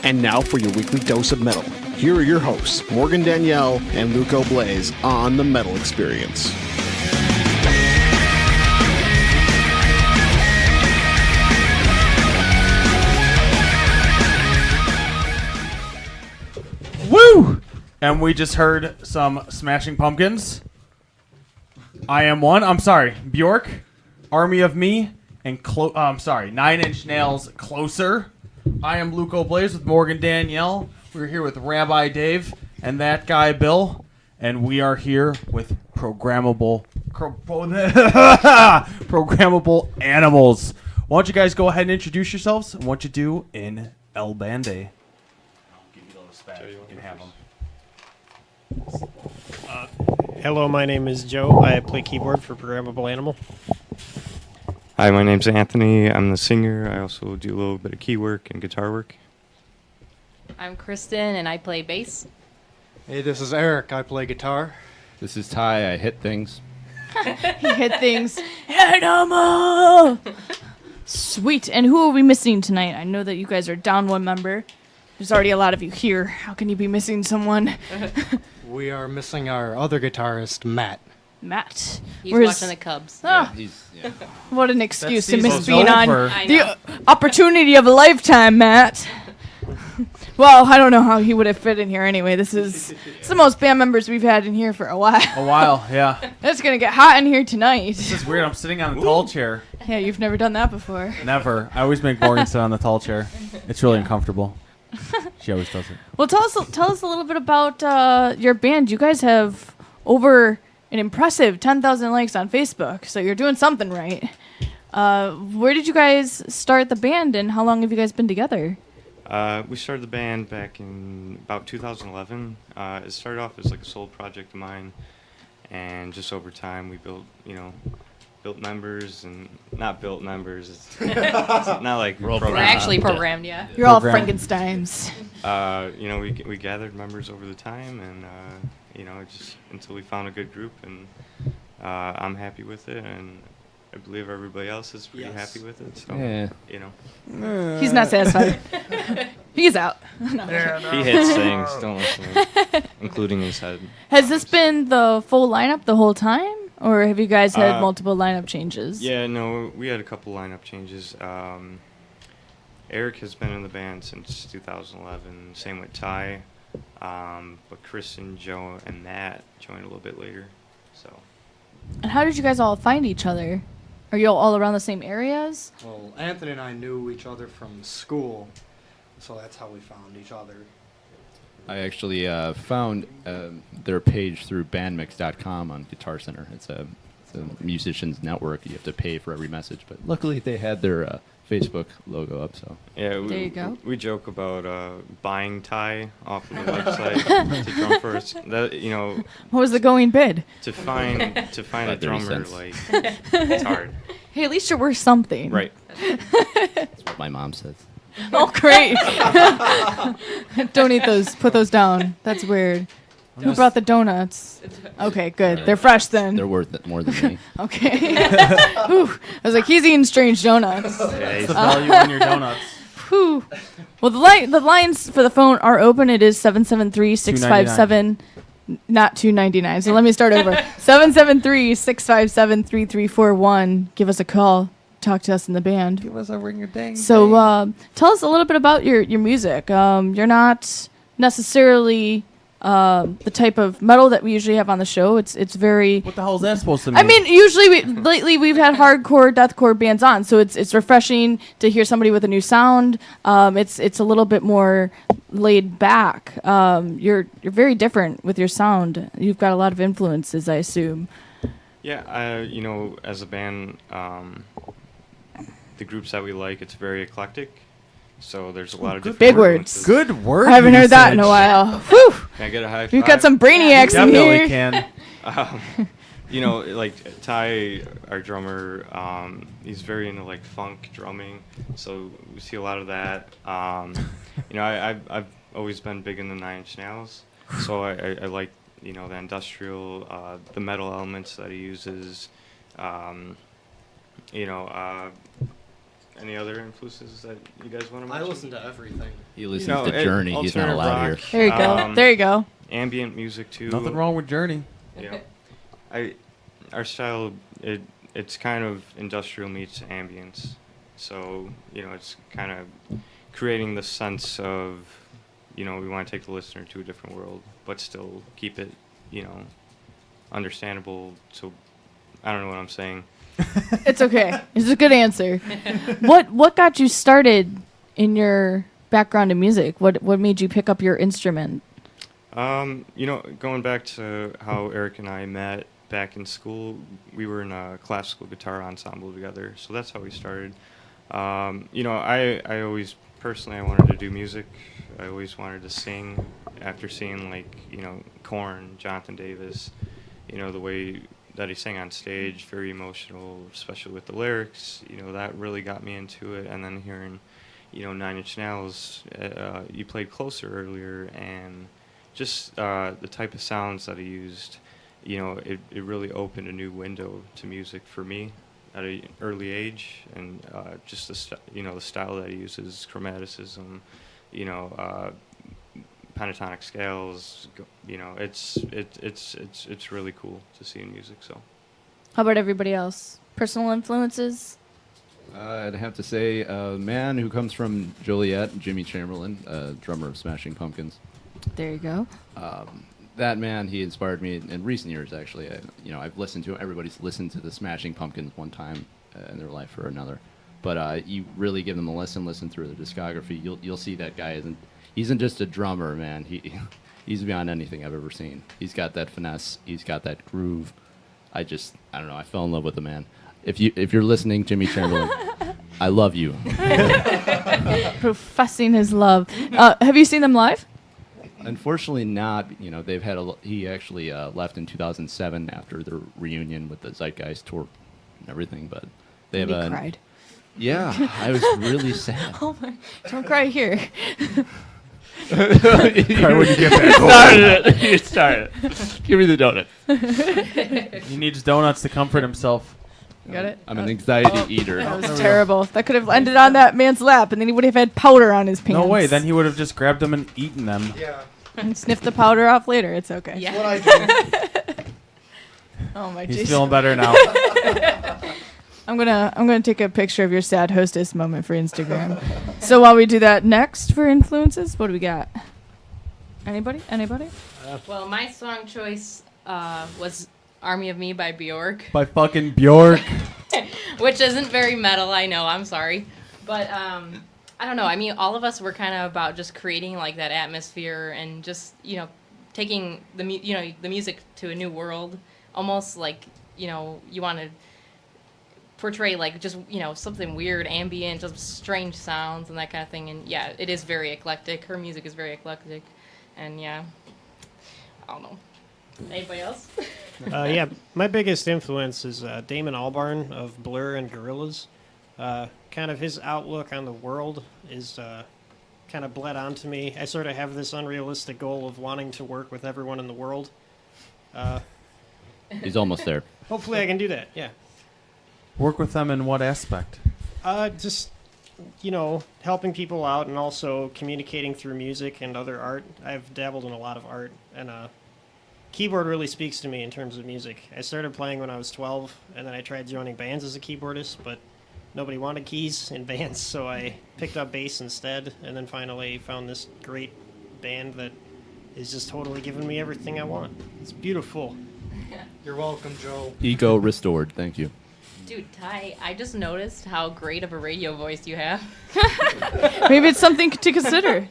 And now for your weekly dose of metal. Here are your hosts, Morgan Danielle and Luco Blaze on the Metal Experience. Woo! And we just heard some Smashing Pumpkins. I Am One. I'm sorry. Bjork, Army of Me, and Nine Inch Nails, Closer. I am Luco Blaze with Morgan Danielle. We're here with Rabbi Dave and that guy Bill, and we are here with programmable animals. Why don't you guys go ahead and introduce yourselves and what you do in El Bande? I'll give you those back. You can have them. Hello, my name is Joe. I play keyboard for Programmable Animal. Hi, my name's Anthony. I'm the singer. I also do a little bit of key work and guitar work. I'm Kristen, and I play bass. Hey, this is Eric. I play guitar. This is Ty. I hit things. He hit things. Animal! Sweet. And who are we missing tonight? I know that you guys are down one member. There's already a lot of you here. How can you be missing someone? We are missing our other guitarist, Matt. Matt. He's Where's- watching the Cubs. Ah, Yeah. what an excuse to season's miss being on over. I know. the opportunity of a lifetime, Matt. Well, I don't know how he would have fit in here anyway. This is the most band members we've had in here for a while. A while, yeah. It's going to get hot in here tonight. This is weird. I'm sitting on the tall chair. Yeah, you've never done that before. Never. I always make Morgan sit on the tall chair. It's really uncomfortable. She always does it. Well, tell us a little bit about your band. You guys have over an impressive 10,000 likes on Facebook, so you're doing something right. Where did you guys start the band, and how long have you guys been together? We started the band back in about 2011. It started off as like a solo project of mine, and just over time we built members and not built members. It's not like We're all We're programmed. actually programmed, yeah. You're all Program. Frankensteins. We gathered members over the time, and just until we found a good group, and I'm happy with it, and I believe everybody else is pretty happy with it. So Yeah. He's not satisfied. He's out. he hits things. Don't listen to him, including his head. Has this been the full lineup the whole time, or have you guys had multiple lineup changes? Yeah, no, we had a couple lineup changes. Eric has been in the band since 2011. Same with Ty, but Kristen, Joe, and Matt joined a little bit later. So. And how did you guys all find each other? Are you all around the same areas? Well, Anthony and I knew each other from school, so that's how we found each other. I actually found their page through bandmix.com on Guitar Center. It's a musicians network. You have to pay for every message, but luckily they had their Facebook logo up. So Yeah, There you go. we joke about buying Ty off of the website to drum first. That What was the going bid? to find a About 30 drummer cents. like it's hard, Hey, at least you're worth something. right? that's what my mom says. Oh, great. Don't eat those. Put those down. That's weird. Who brought the donuts? Okay, good. They're fresh then. They're worth it more than me. Okay. Whew. I was like, he's eating strange donuts. Yeah, What's the value on your donuts? Whew. Well, the lines for the phone are open. It is 773-657. Not $2.99. So let me start over. 773-657-3341. Give us a call. Talk to us in the band. Give us a ring-a-ding. So tell us a little bit about your music. You're not necessarily the type of metal that we usually have on the show. It's very. What the hell is that supposed to mean? I mean, usually lately we've had hardcore, deathcore bands on, so it's refreshing to hear somebody with a new sound. It's a little bit more laid back. You're very different with your sound. You've got a lot of influences, I assume. Yeah, as a band, the groups that we like, it's very eclectic. So there's a lot of different Big words. influences. Good word. I haven't heard that in a usage. while. Whew. Can I get a high five? You've got some brainiacs in Definitely here. can. Like Ty, our drummer, he's very into like funk drumming, so we see a lot of that. I've always been big into Nine Inch Nails, so I like the industrial, the metal elements that he uses. any other influences that you guys want to I mention? listen to everything. He listens You know, to Journey. He's not alternative allowed rock, here. There you go. There you go. Ambient music too. Nothing wrong with Journey. You know, our style it's kind of industrial meets ambience. So it's kind of creating the sense of we want to take the listener to a different world, but still keep it understandable. So I don't know what I'm saying. It's okay. It's a good answer. What got you started in your background in music? What made you pick up your instrument? Going back to how Eric and I met back in school, we were in a classical guitar ensemble together, so that's how we started. I always personally I wanted to do music. I always wanted to sing. After seeing Korn, Jonathan Davis, the way that he sang on stage, very emotional, especially with the lyrics. That really got me into it. And then hearing, 9 Inch Nails, you played Closer earlier, and just the type of sounds that he used, it really opened a new window to music for me at an early age, and just the style that he uses, chromaticism, pentatonic scales, it's really cool to see in music. So, How about everybody else? Personal influences? I'd have to say a man who comes from Joliet, Jimmy Chamberlain, drummer of Smashing Pumpkins. There you go. That man, he inspired me in recent years, actually. I've listened to, everybody's listened to the Smashing Pumpkins one time in their life or another. But you really give them a listen through their discography, you'll see that guy isn't just a drummer, man. He's beyond anything I've ever seen. He's got that finesse. He's got that groove. I don't know. I fell in love with the man. If you're listening, Jimmy Chamberlain, I love you. Professing his love. Have you seen them live? Unfortunately, not. They've had he actually left in 2007 after their reunion with the Zeitgeist tour and everything. But they have He cried. Yeah, I was really sad. Oh my! Don't cry here. Try when you get back. You started it. Give me the donut. He needs donuts to comfort himself. You got it? I'm an anxiety eater. That was terrible. That could have ended on that man's lap, and then he would have had powder on his pants. No way. Then he would have just grabbed them and eaten them. Yeah, And sniffed the powder off later. It's okay. Yeah. what I do. Oh my He's jeez. feeling better now. I'm gonna take a picture of your sad hostess moment for Instagram. So while we do that, next for influences, what do we got? Anybody? Well, my song choice was Army of Me by Bjork, By fucking Bjork. which isn't very metal, I know, I'm sorry. But I don't know, I mean, all of us were kind of about just creating like that atmosphere and just, taking the music to a new world, almost like, you want to portray like just, something weird, ambient, just strange sounds and that kind of thing. And yeah, it is very eclectic. Her music is very eclectic. And yeah, I don't know. Anybody else? Yeah, my biggest influence is Damon Albarn of Blur and Gorillaz. Kind of his outlook on the world is kind of bled onto me. I sort of have this unrealistic goal of wanting to work with everyone in the world. He's almost there. Hopefully I can do that, yeah. Work with them in what aspect? Just, helping people out and also communicating through music and other art. I've dabbled in a lot of art, and keyboard really speaks to me in terms of music. I started playing when I was 12, and then I tried joining bands as a keyboardist, but nobody wanted keys in bands, so I picked up bass instead, and then finally found this great band that is just totally giving me everything I want. It's beautiful. You're welcome, Joe. Ego restored. Thank you. Dude, Ty, I just noticed how great of a radio voice you have. Maybe it's something to consider.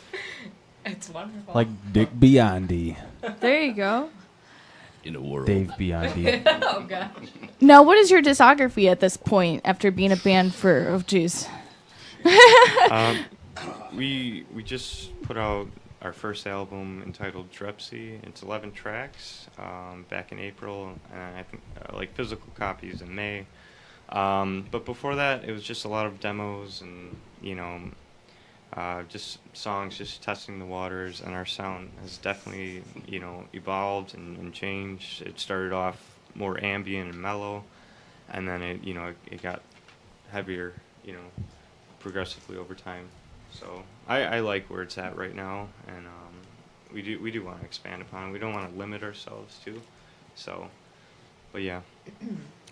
It's wonderful. Like Dick Biondi. There you go. In a world. Dave Biondi. Oh, gosh. Now, what is your discography at this point after being a band for? Oh, jeez. We just put out our first album entitled Drepsy. It's 11 tracks back in April, and I think like physical copies in May. But before that, it was just a lot of demos and, just songs, just testing the waters. And our sound has definitely, evolved and changed. It started off more ambient and mellow, and then it got heavier, progressively over time. So I like where it's at right now, and we do want to expand upon it. We don't want to limit ourselves too. So, but yeah,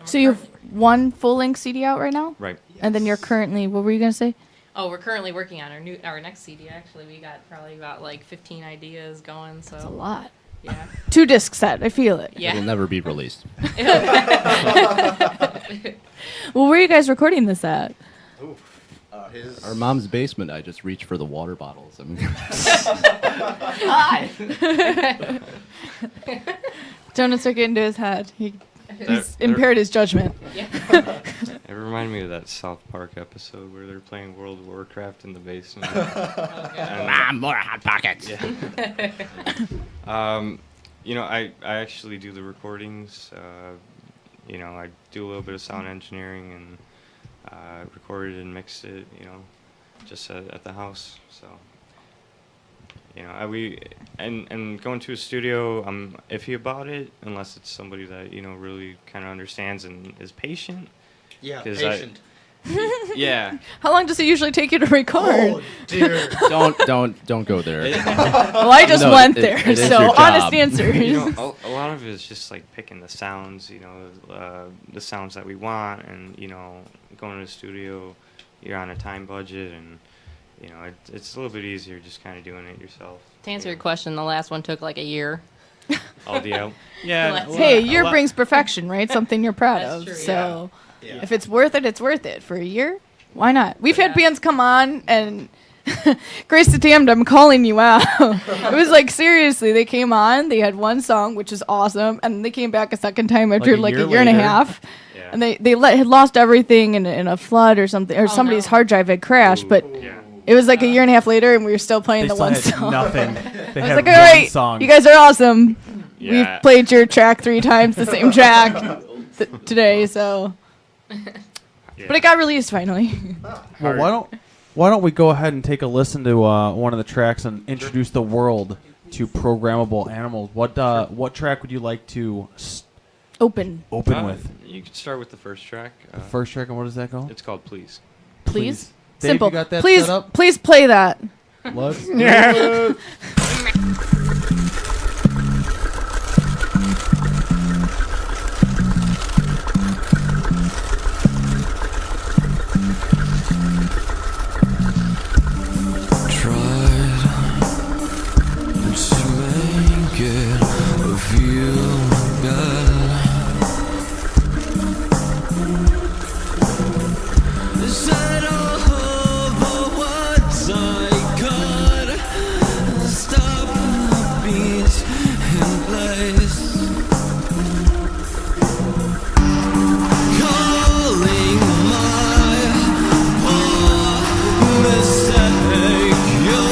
So you have one full-length CD out right now? right. And then you're currently, what were you going to say? Oh, we're currently working on our next CD. Actually, we got probably about like 15 ideas going. So That's a lot. yeah, 2-disc set. I feel it. yeah. It'll never be released. Well, where are you guys recording this at? Our mom's basement. I just reached for the water bottles. I mean, Donuts are getting to his head. He's They're- impaired his judgment. Yeah. It reminded me of that South Park episode where they're playing World of Warcraft in the basement. more hot pockets. You know, I actually do the recordings. You know, I do a little bit of sound engineering and recorded and mixed it. You know, just at the house. So, you know, and going to a studio, I'm iffy about it unless it's somebody that really kind of understands and is patient. Yeah, 'Cause patient. Yeah. How long does it usually take you to record? Oh dear. Don't go there. Well, I just No, went it- there, it is so your honest job. answers. You know, a lot of it is just like picking the sounds, the sounds that we want, and going to the studio, you're on a time budget, and it's a little bit easier just kind of doing it yourself. To answer your question, the last one took like a year. LDL. Yeah. Hey, a year brings perfection, right? Something you're proud That's of. true, So Yeah. if it's worth it, it's worth it. For a year, why not? We've had Yeah. bands come on and Grace the Damned, I'm calling you out. It was like, seriously, they came on, they had one song, which is awesome, and they came back a second time after Like like a a year year and a later. half. Yeah. And they had lost everything in a flood or something, or somebody's no. hard drive had crashed, but Yeah. it was like a year and a half later, and we were still playing They the still one had song. nothing. They I was had like, one all right, song. you guys are awesome. Yeah. We've played your track 3 times, the same track today, so. Yeah. But it got released finally. Well, why don't we go ahead and take a listen to one of the tracks and introduce the world to programmable animals? What track would you like to Open, open with? You could start with the first track. The first track, and what is that called? It's called Please. please. Dave, Simple. you got that please, set up? please play that. Let's Mistake you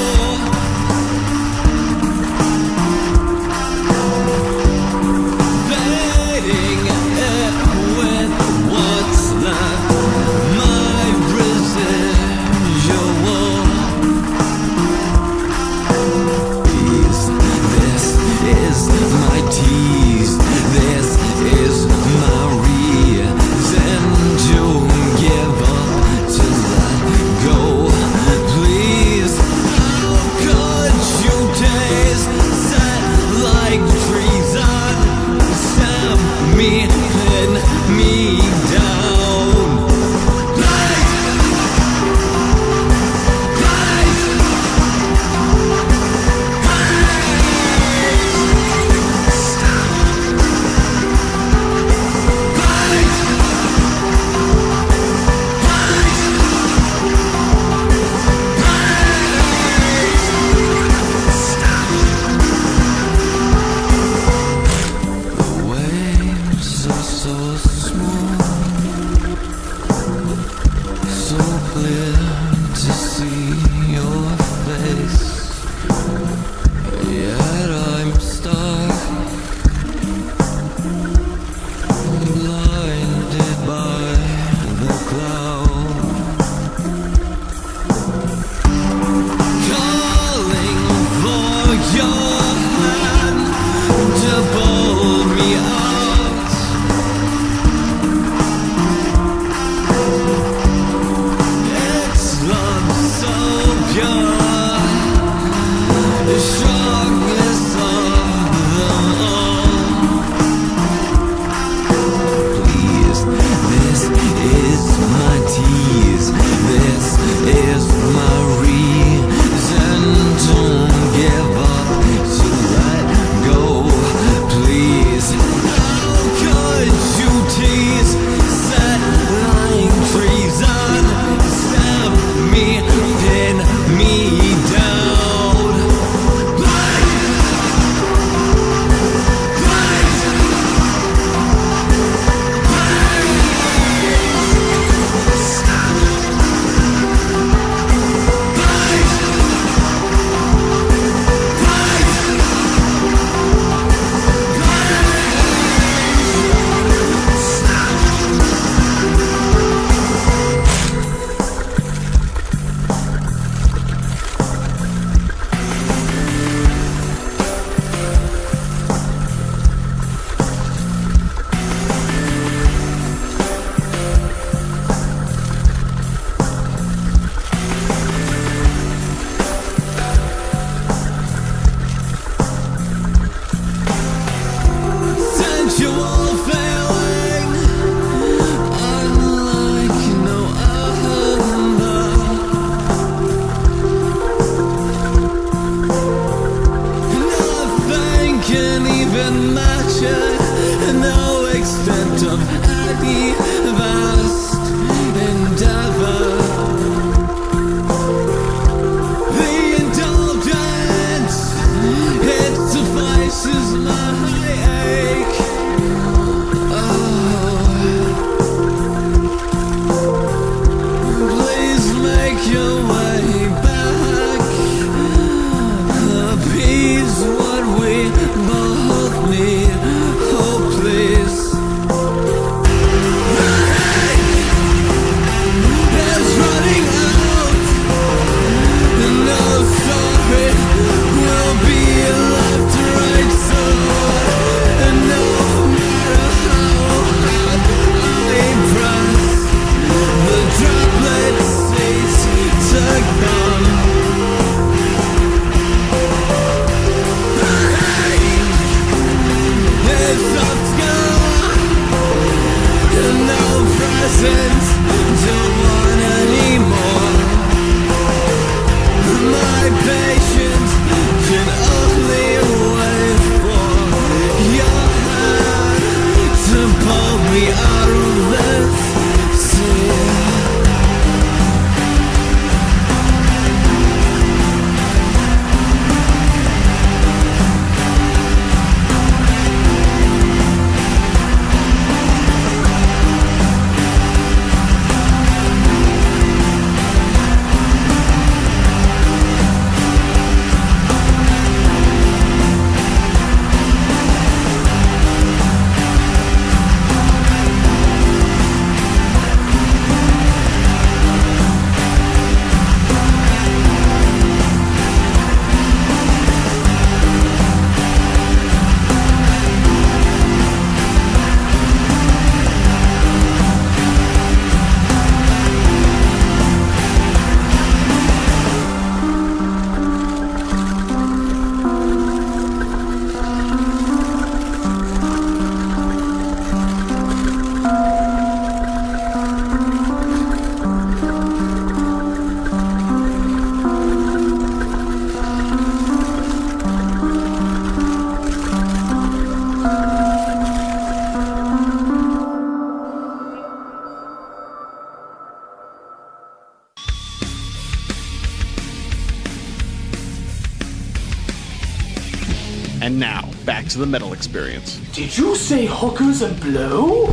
And now, back to the metal experience. Did you say hookers and blow?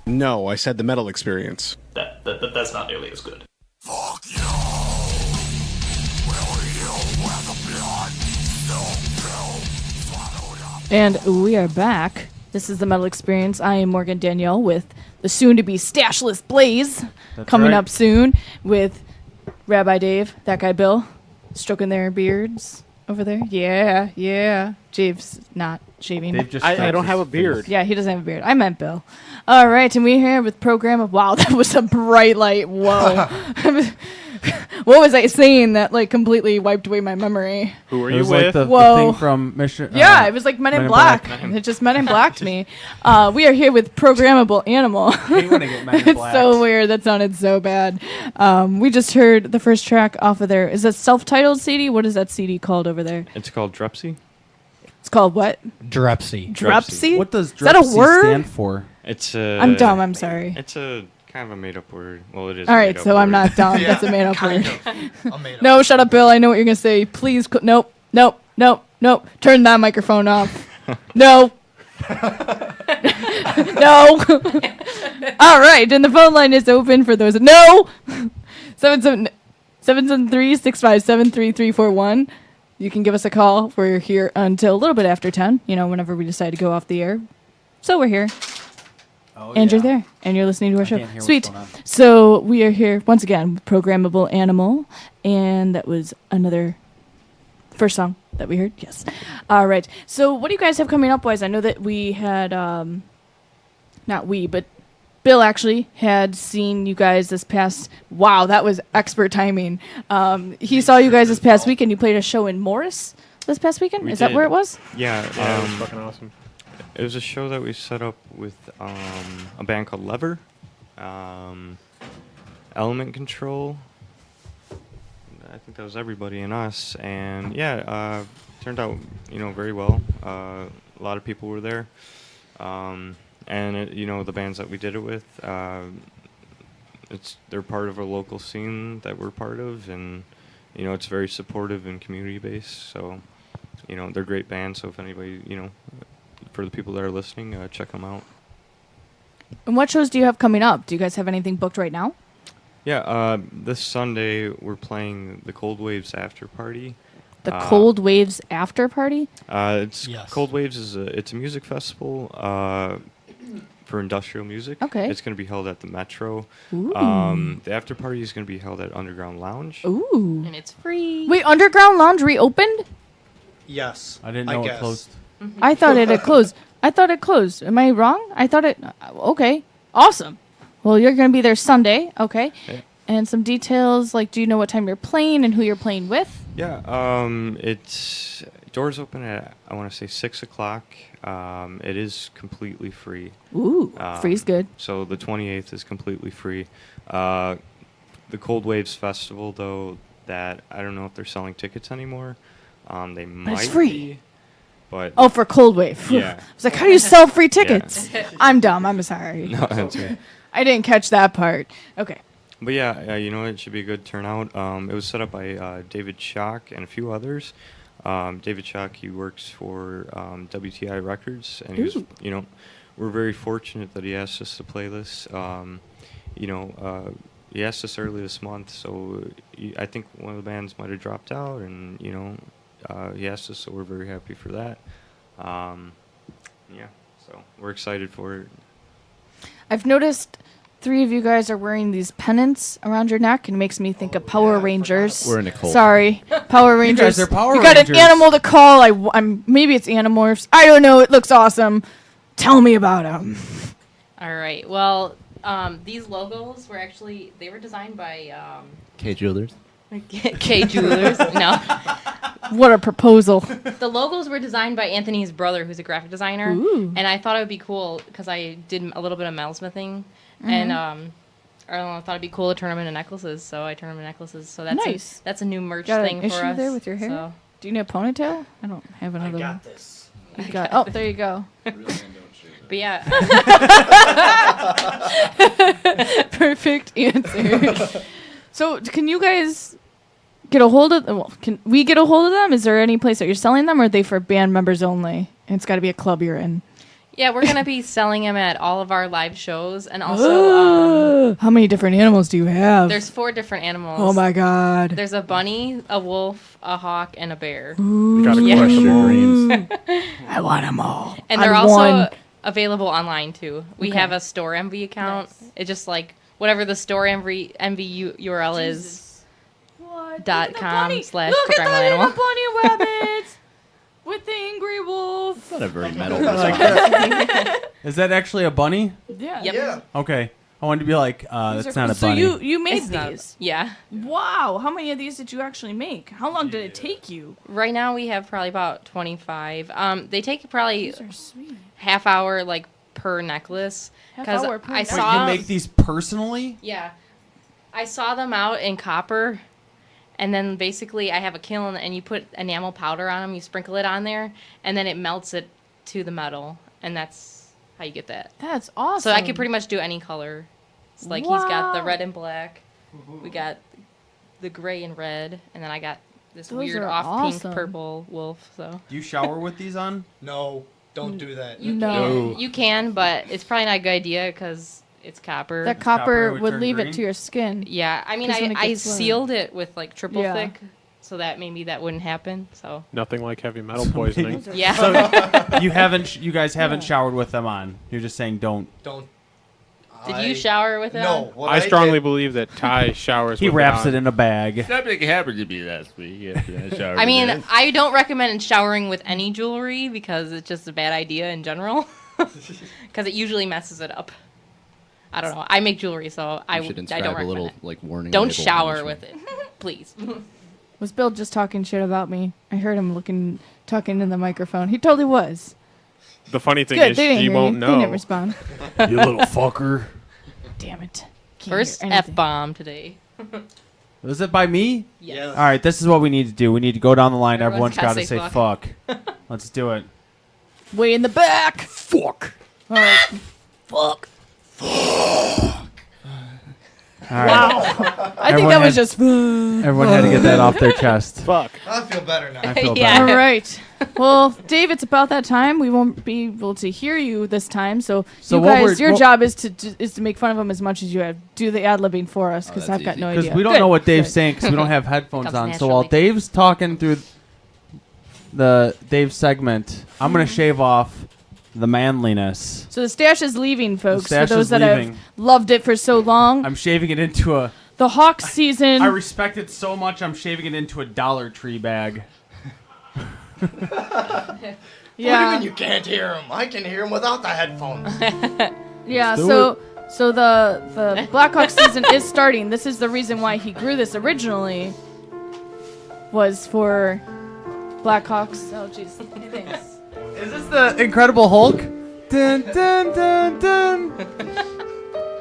No, I said the metal experience. That's not nearly as good. And we are back. This is the Metal Experience. I am Morgan Danielle with the soon-to-be stashless Blaze. That's coming right. up soon with Rabbi Dave, that guy Bill, stroking their beards over there. Yeah. Dave's not shaving. Dave just I don't have a beard. Yeah, he doesn't have a beard. I meant Bill. All right, and we're here with Programmable. Wow, that was a bright light. Whoa. What was I saying that like completely wiped away my memory? Who are It you was with? like the Whoa. thing from Mission. Yeah, it was like Men in Black. It just Men in Blacked me. We are here with Programmable Animal. Hate when I get Men in It's Blacked. so weird. That sounded so bad. We just heard the first track off of there. Is that self-titled CD? What is that CD called over there? It's called Drupsy. It's called what? Drepsy. Drupsy? What does Is that a Drupsy word? stand for? It's I'm dumb. I'm sorry. It's a kind of a made-up word. Well, it is. All a right, made-up so I'm word. not dumb. That's a made-up word. I'm made up. No, shut up, Bill. I know what you're gonna say. Please, nope. Turn that microphone off. No. No. All right, and the phone line is open for those. No. 773-657-33341. You can give us a call. We're here until a little bit after 10. Whenever we decide to go off the air. So we're here. Oh, And you're there, and you're listening to our I show. can't hear what's Sweet. going on. So we are here once again with Programmable Animal, and that was another first song that we heard. Yes. All right. So what do you guys have coming up, wise? I know that we had, not we, but Bill actually had seen you guys this past. Wow, that was expert timing. He saw you guys this past weekend. You played a show in Morris this past weekend. We Is that did. where it was? Yeah. Yeah, it was fucking awesome. It was a show that we set up with a band called Lever, Element Control. I think that was everybody and us, and yeah, turned out very well. A lot of people were there, and the bands that we did it with, they're part of a local scene that we're part of, and it's very supportive and community based. So they're great bands. So if anybody for the people that are listening, check them out. And what shows do you have coming up? Do you guys have anything booked right now? Yeah, this Sunday we're playing the Cold Waves After Party. The Cold Waves After Party? It's Yes. Cold Waves it's a music festival for industrial music. Okay. It's going to be held at the Metro. Ooh. The after party is going to be held at Underground Lounge. Ooh. And it's free. Wait, Underground Lounge reopened? Yes. I didn't know it guess. closed. I thought it had closed. Am I wrong? I thought it. Okay. Awesome. Well, you're going to be there Sunday. Okay. Okay. And some details, like, do you know what time you're playing and who you're playing with? Yeah, it's doors open at, I want to say 6 o'clock. It is completely free. Ooh, free's good. So the 28th is completely free. The Cold Waves Festival, though, that I don't know if they're selling tickets anymore. They might free. be, but Oh, for Cold Wave. Yeah. I was like, how do you sell free tickets? I'm dumb. I'm sorry. no, that's right. I didn't catch that part. Okay. But yeah, it should be a good turnout. It was set up by David Schock and a few others. David Schock, he works for WTI Records, and he was, Ooh. We're very fortunate that he asked us to play this. He asked us early this month, so I think one of the bands might have dropped out, and he asked us, so we're very happy for that. Yeah, so we're excited for it. I've noticed 3 of you guys are wearing these pennants around your neck, and it makes me think of Power Rangers. We're in a cult. Sorry, Power Rangers. guys are Power You got Rangers. an animal to call. I'm maybe it's Animorphs. I don't know. It looks awesome. Tell me about them. All right. Well, these logos were they were designed by K Jewelers. K Jewelers. No, What a proposal. the logos were designed by Anthony's brother, who's a graphic designer. Ooh. And I thought it would be cool because I did a little bit of metalsmithing, and I don't know, I thought it'd be cool to turn them into necklaces. So I turned them into necklaces. So that's Nice. that's a new merch Got thing an for issue us. there with your hair? So. Do you need a ponytail? I don't have I another one. got this. You got, oh, there you go. But yeah, Perfect answer. So, can you guys get a hold of them? Well, can we get a hold of them? Is there any place that you're selling them, or are they for band members only? And it's got to be a club you're in. Yeah, we're gonna be selling them at all of our live shows, and also How many different animals do you have? there's 4 different animals. Oh my god. There's a bunny, a wolf, a hawk, and a bear. You gotta Yeah. crush your dreams. I want them all. And they're On also one. available online too. We Okay. have a Store Envy account. It's just like whatever the Store Envy URL is. What? .com/programmable Look at the animal. little bunny rabbit with the angry wolf. Not a very metal. Is that actually a bunny? Yeah. Yep. Yeah. Okay. I wanted to be like, These that's are- not a so bunny. you made It's not- these. Yeah. Wow. How many of these did you actually make? How long did it take you? Right now we have probably about 25. They take probably These are sweet. half hour like per necklace. Half 'Cause hour per I necklace. Wait, saw you make these personally? Yeah. I saw them out in copper, and then basically I have a kiln, and you put enamel powder on them, you sprinkle it on there, and then it melts it to the metal, and that's how you get that. That's awesome. So I could pretty much do any color. It's like he's got the Wow. red and black, we got the gray and red, and then I got this Those weird are off awesome. pink purple wolf. So Do you shower with these on? No, don't do that. you No. you can, but it's probably not a good idea because it's copper. that copper copper would would turn leave green? it to your skin. Yeah, I mean, 'Cause when it I gets wet. sealed it with like triple Yeah. thick, so that maybe that wouldn't happen. So Nothing like heavy metal poisoning. yeah. You guys haven't showered with them on. You're just saying don't. Don't. Did you shower with it? No. on? What I strongly did- believe that Ty showers. He with wraps on. it in a bag. Something happened to me last week after I showered. I mean, again. I don't recommend showering with any jewelry because it's just a bad idea in general. Because it usually messes it up. I don't know. I make jewelry, so I You should don't inscribe recommend a little it. like warning. Don't label on shower each with one. it, please. Was Bill just talking shit about me? I heard him talking in the microphone. He totally was. The funny thing Good. is, They didn't she hear won't you. They didn't know. respond. You little fucker. Damn it. Can't First hear anything. F-bomb today. Was it by me? Yes. All right, this is what we need to do. We need to go down the line. Everyone's Everyone's got to gotta say say fuck. Let's do it. Way in the back. Fuck. All right. Fuck. All right. Wow. I think Everyone that was had- just. Everyone had to get that off their chest. Fuck. I feel better now. I feel Yeah. better. All right. Well, Dave, it's about that time. We won't be able to hear you this time, so So you what guys, we're- your what- job is to make fun of him as much as you have. Do the ad libbing for us, because that's I've got easy. no Because idea. we don't Good. know what Dave's Good. saying because we don't have headphones Comes on. So while naturally. Dave's talking through the Dave segment, I'm going to shave off the manliness. So the stash is leaving, folks. stash for those is that leaving. have loved it for so long, I'm shaving it into a... the Hawks season. I respect it so much, I'm shaving it into a Dollar Tree bag. What do you yeah, mean you can't hear him? I can hear him without the headphones. yeah. do So the Blackhawks season is starting. This is the reason why he grew this originally. Was for Blackhawks. Oh jeez. Thanks. Is this the Incredible Hulk? Dun, dun, dun, dun.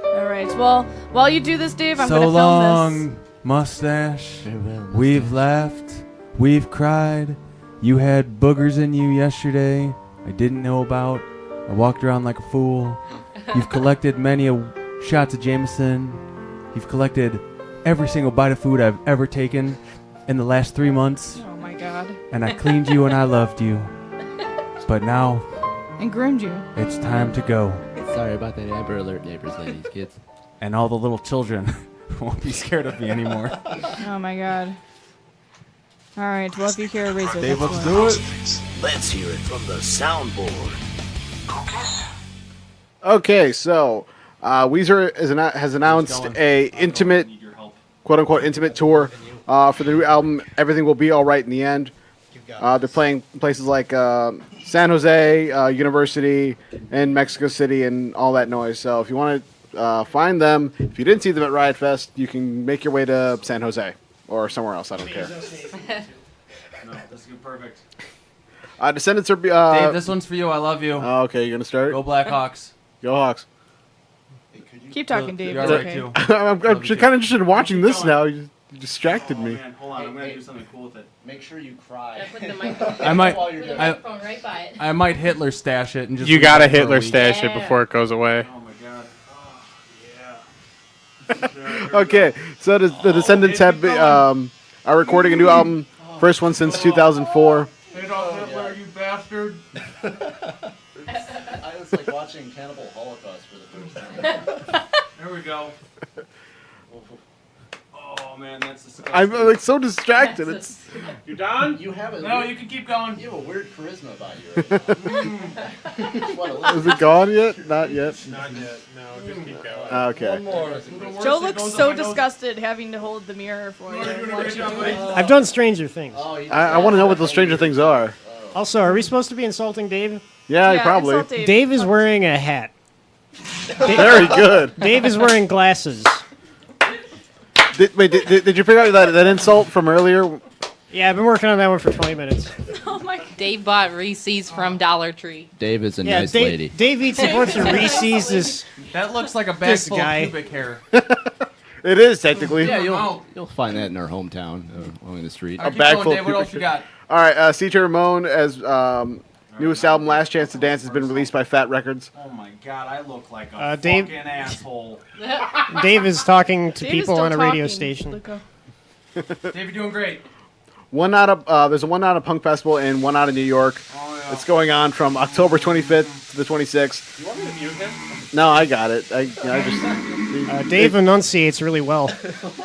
All right. Well, while you do this, Dave, I'm So gonna film long, mustache. We've laughed. We've cried. You had boogers in you yesterday I didn't know about. I walked around like a fool. You've collected many shots of Jameson. You've collected every single bite of food I've ever taken in the last 3 months. this. Oh my God. And I cleaned you and I loved you. But now And groomed you. it's time to go. Sorry about that Amber Alert, neighbors, ladies, kids. And all the little children won't be scared of me anymore. Oh my God. All right. Well, if you hear a razor, Dave, that's let's why. do it. Let's hear it from the soundboard. Okay, so Weezer has announced a intimate, quote unquote, intimate tour for the new album. Everything Will Be All Right in the End. They're playing places like San Jose, University, and Mexico City, and all that noise. So if you want to find them, if you didn't see them at Riot Fest, you can make your way to San Jose or somewhere else. I don't care. No, this is perfect. Descendants are. Dave, this one's for you. I love you. Okay, you're gonna start. Go Blackhawks. Go Hawks. Keep talking, Dave. You're It's all right, okay. too. I'm kind of interested in watching this now. You distracted me. Hold on. I'm going to do something cool with it. Make sure you cry. Put the microphone, I might, put the microphone right by it. I might Hitler stash it and just. You leave gotta it for a Hitler week. stash it Yeah. before it goes away. Oh my god. Oh, yeah. Okay, so the Descendants have are recording a new album. First one since 2004. Adolf Hitler, you bastard. I was like watching Cannibal Holocaust for the first time. There we go. Oh man, that's disgusting. I'm like so distracted. It's You done? You have a No, you can keep going. You have a weird charisma about you. Right now. is it gone yet? Not yet. Not yet. No, just keep going. Okay. One more. Joe looks so disgusted having to hold the mirror for you. I've done Stranger Things. I want to know what those Stranger Things are. Also, are we supposed to be insulting Dave? Yeah, probably. insult Dave. Dave is wearing a hat. Very good. Dave is wearing glasses. Did you figure out that insult from earlier? Yeah, I've been working on that one for 20 minutes. Oh my! Dave bought Reese's from Dollar Tree. Dave is a Yeah, nice Dave, lady. Dave eats a bunch of Reese's. That looks like a bag This full guy. of pubic hair. It is technically. Yeah, Oh. you'll find that in our hometown, along the street. All right, keep bag going, full of Dave. What else pubic you got? All right. CJ Ramon as newest album, Last Chance to Dance, has been released by Fat Records. Oh my god, I look like a Dave- fucking asshole. Dave is talking to Dave is people still on a radio talking. station. Look up. Dave, you're doing great. There's a One Out of Punk Festival and One Out of New York. Oh yeah. It's going on from October 25th to the 26th. You want me to mute him? No, I got it. I just Dave enunciates really well.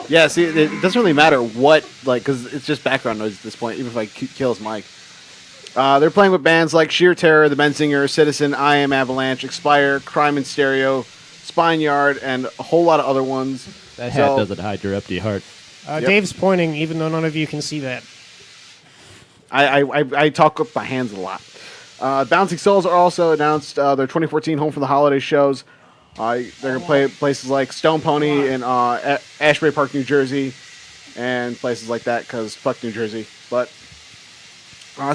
yeah. See, it doesn't really matter what because it's just background noise at this point. Even if I kill his mic. They're playing with bands like Sheer Terror, The Bensinger, Citizen, I Am Avalanche, Expire, Crime in Stereo, Spineyard, and a whole lot of other ones. That hat So- doesn't hide your empty heart. Dave's pointing, even though none of you can see that. I talk with my hands a lot. Bouncing Souls are also announced their 2014 Home for the Holiday shows. They're going to play places like Stone Pony in Ashbury Park, New Jersey, and places like that because fuck New Jersey. But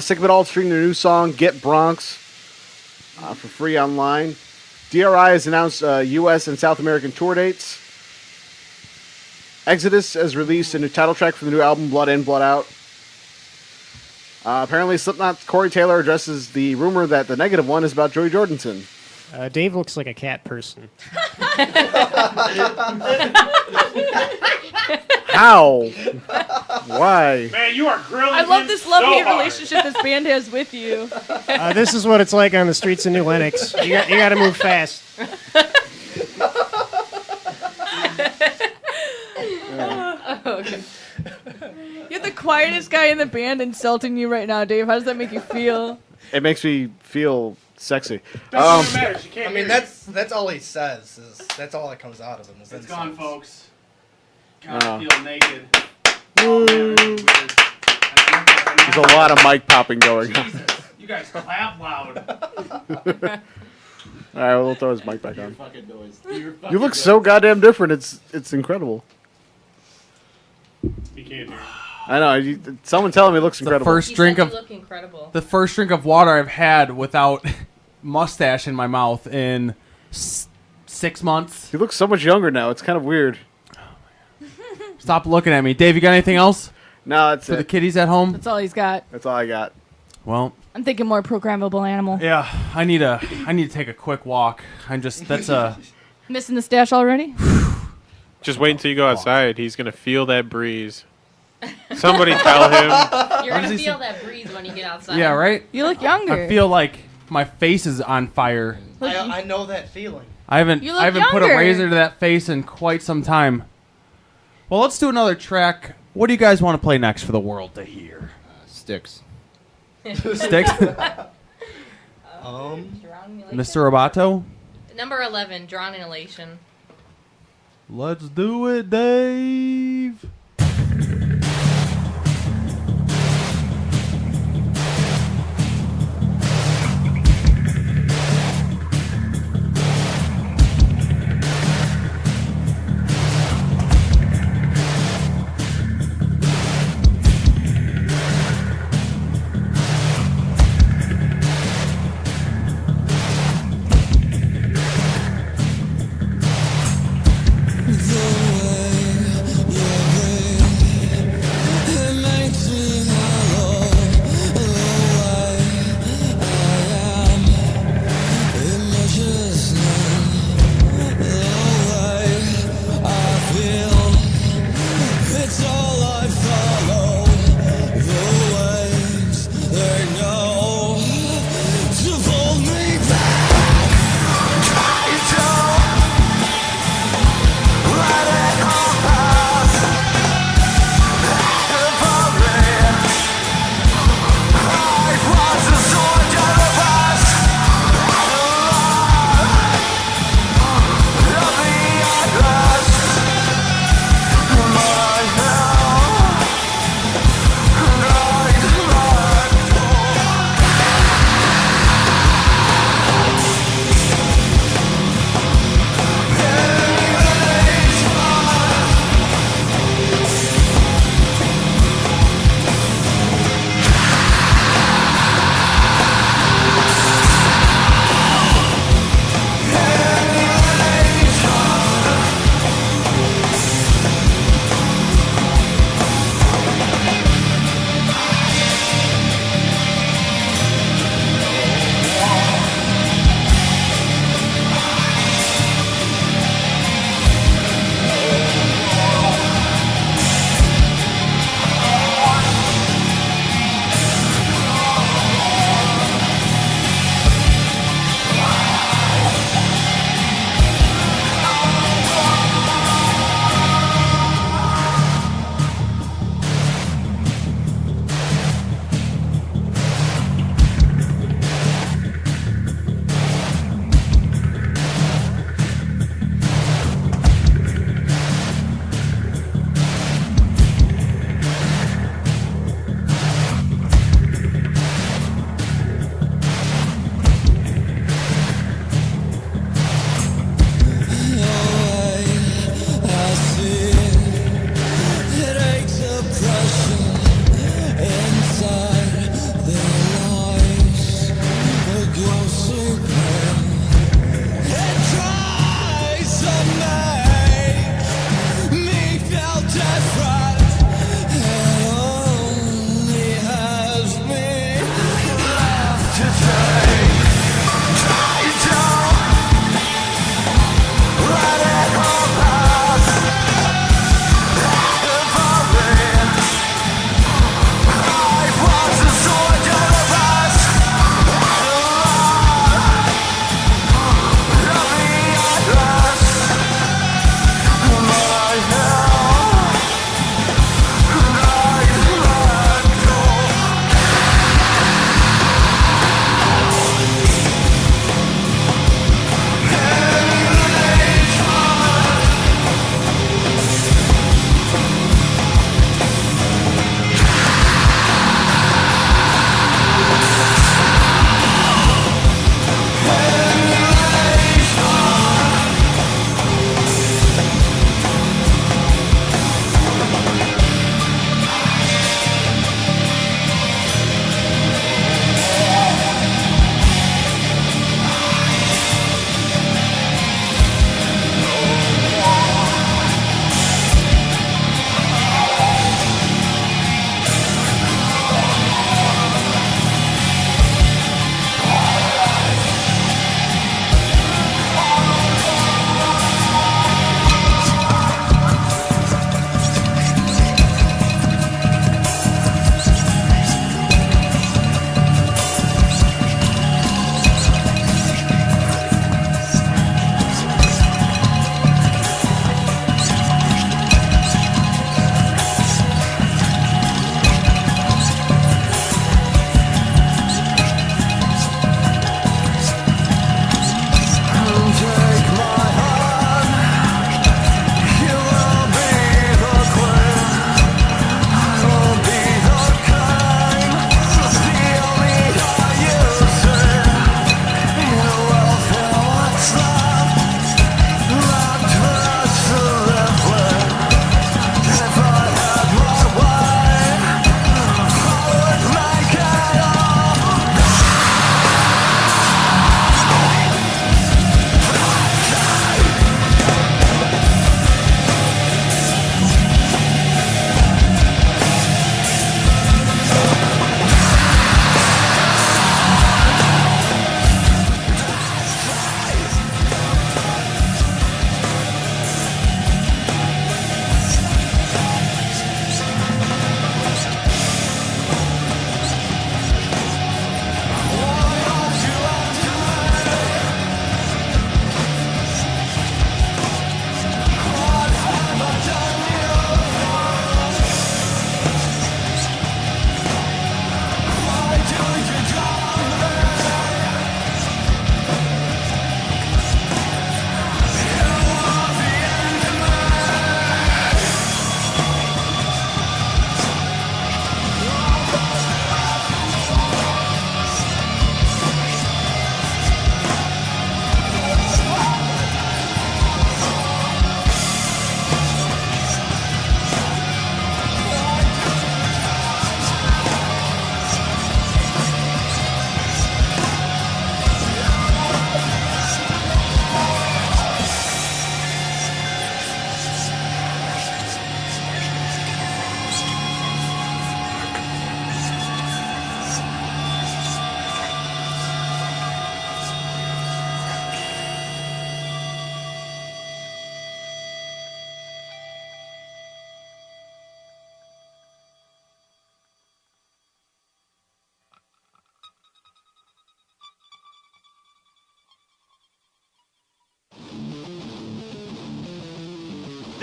Sick of It All streaming their new song, Get Bronx, for free online. DRI has announced U.S. and South American tour dates. Exodus has released a new title track for the new album, Blood In, Blood Out. Apparently, Slipknot's Corey Taylor addresses the rumor that the negative one is about Joey Jordison. Dave looks like a cat person. How? Why? Man, you are grilling I love him this love-hate so hard. relationship this band has with you. This is what it's like on the streets of New Lenox. You got to move fast. Okay. You're the quietest guy in the band insulting you right now, Dave. How does that make you feel? It makes me feel sexy. Doesn't matter. She can't I mean, hear that's all he says. That's all that comes out of him. Is It's insults. gone, folks. God, I Oh. feel naked. Oh, man, this is weird. There's a lot of mic popping going on. Jesus, you guys clap loud. All right, we'll throw his mic back on. Fucking noise. You look so goddamn different. It's incredible. you. You can't hear. I know. Someone telling me it looks The incredible. first He drink said of you look incredible. the first drink of water I've had without mustache in my mouth in 6 months. You look so much younger now. It's kind of weird. Stop looking at me, Dave. You got anything else No, that's for the it. kiddies at home? That's all he's got. That's all I got. Well, I'm thinking more programmable animal. yeah. I need to take a quick walk. That's a Missing the stash already? Just wait until you go outside. He's gonna feel that breeze. Somebody tell him. You're What gonna does he feel say? that breeze when you get outside. yeah, right. You look younger. I feel like my face is on fire. I know that feeling. I haven't You look put a younger. razor to that face in quite some time. Well, let's do another track. What do you guys want to play next for the world to hear? Sticks. Sticks, Drown me like Mr. Roboto. that. Number 11, Drawn in Elation. Let's do it, Dave. The way you're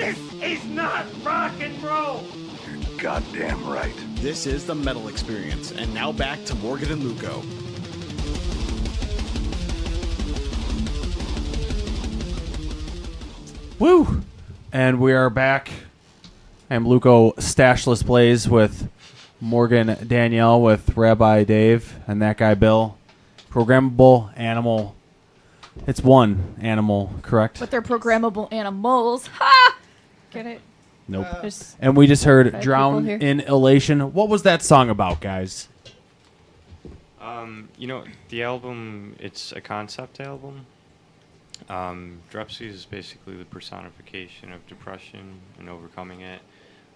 This is not rock and roll! You're goddamn right. This is the Metal Experience, and now back to Morgan and Luco. Woo! And we are back. I'm Luco Stashless Blaze with Morgan Danielle, with Rabbi Dave, and that guy Bill. Programmable animal. It's one animal, correct? But they're programmable animals. Ha! Get it? Nope. There's And we just heard five Drown people here. in Elation. What was that song about, guys? The album, it's a concept album. Drepsy is basically the personification of depression and overcoming it.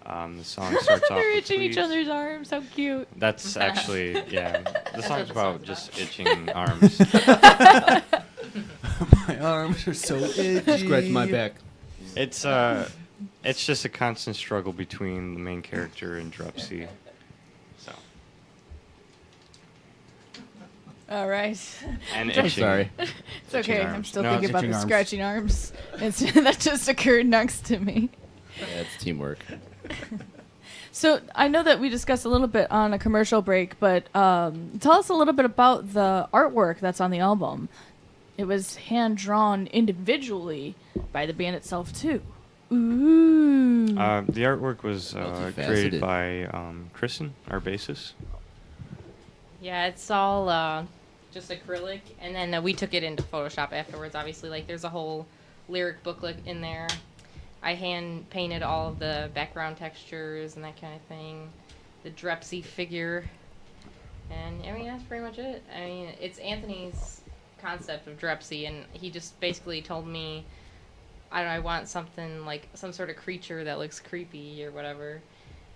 The song starts off they're with itching each please. other's arms. How cute. That's actually, yeah. The song's what the about song's just itching arms. My arms are so itchy. Scratch my back. It's just a constant struggle between the main character and Drepsy. So, All right. and I'm itching. sorry. It's okay. Itching I'm arms. still No, thinking it's about the itching arms. scratching arms. That just occurred next to me. Yeah, it's teamwork. So I know that we discussed a little bit on a commercial break, but tell us a little bit about the artwork that's on the album. It was hand drawn individually by the band itself too. Ooh. The artwork was Multifaceted. created by Kristen, our bassist. Yeah, it's all just acrylic, and then we took it into Photoshop afterwards. Obviously, like there's a whole lyric booklet in there. I hand painted all of the background textures and that kind of thing. The Drepsy figure, and I mean that's pretty much it. I mean it's Anthony's concept of Drepsy, and he just basically told me, I don't know, I want something like some sort of creature that looks creepy or whatever.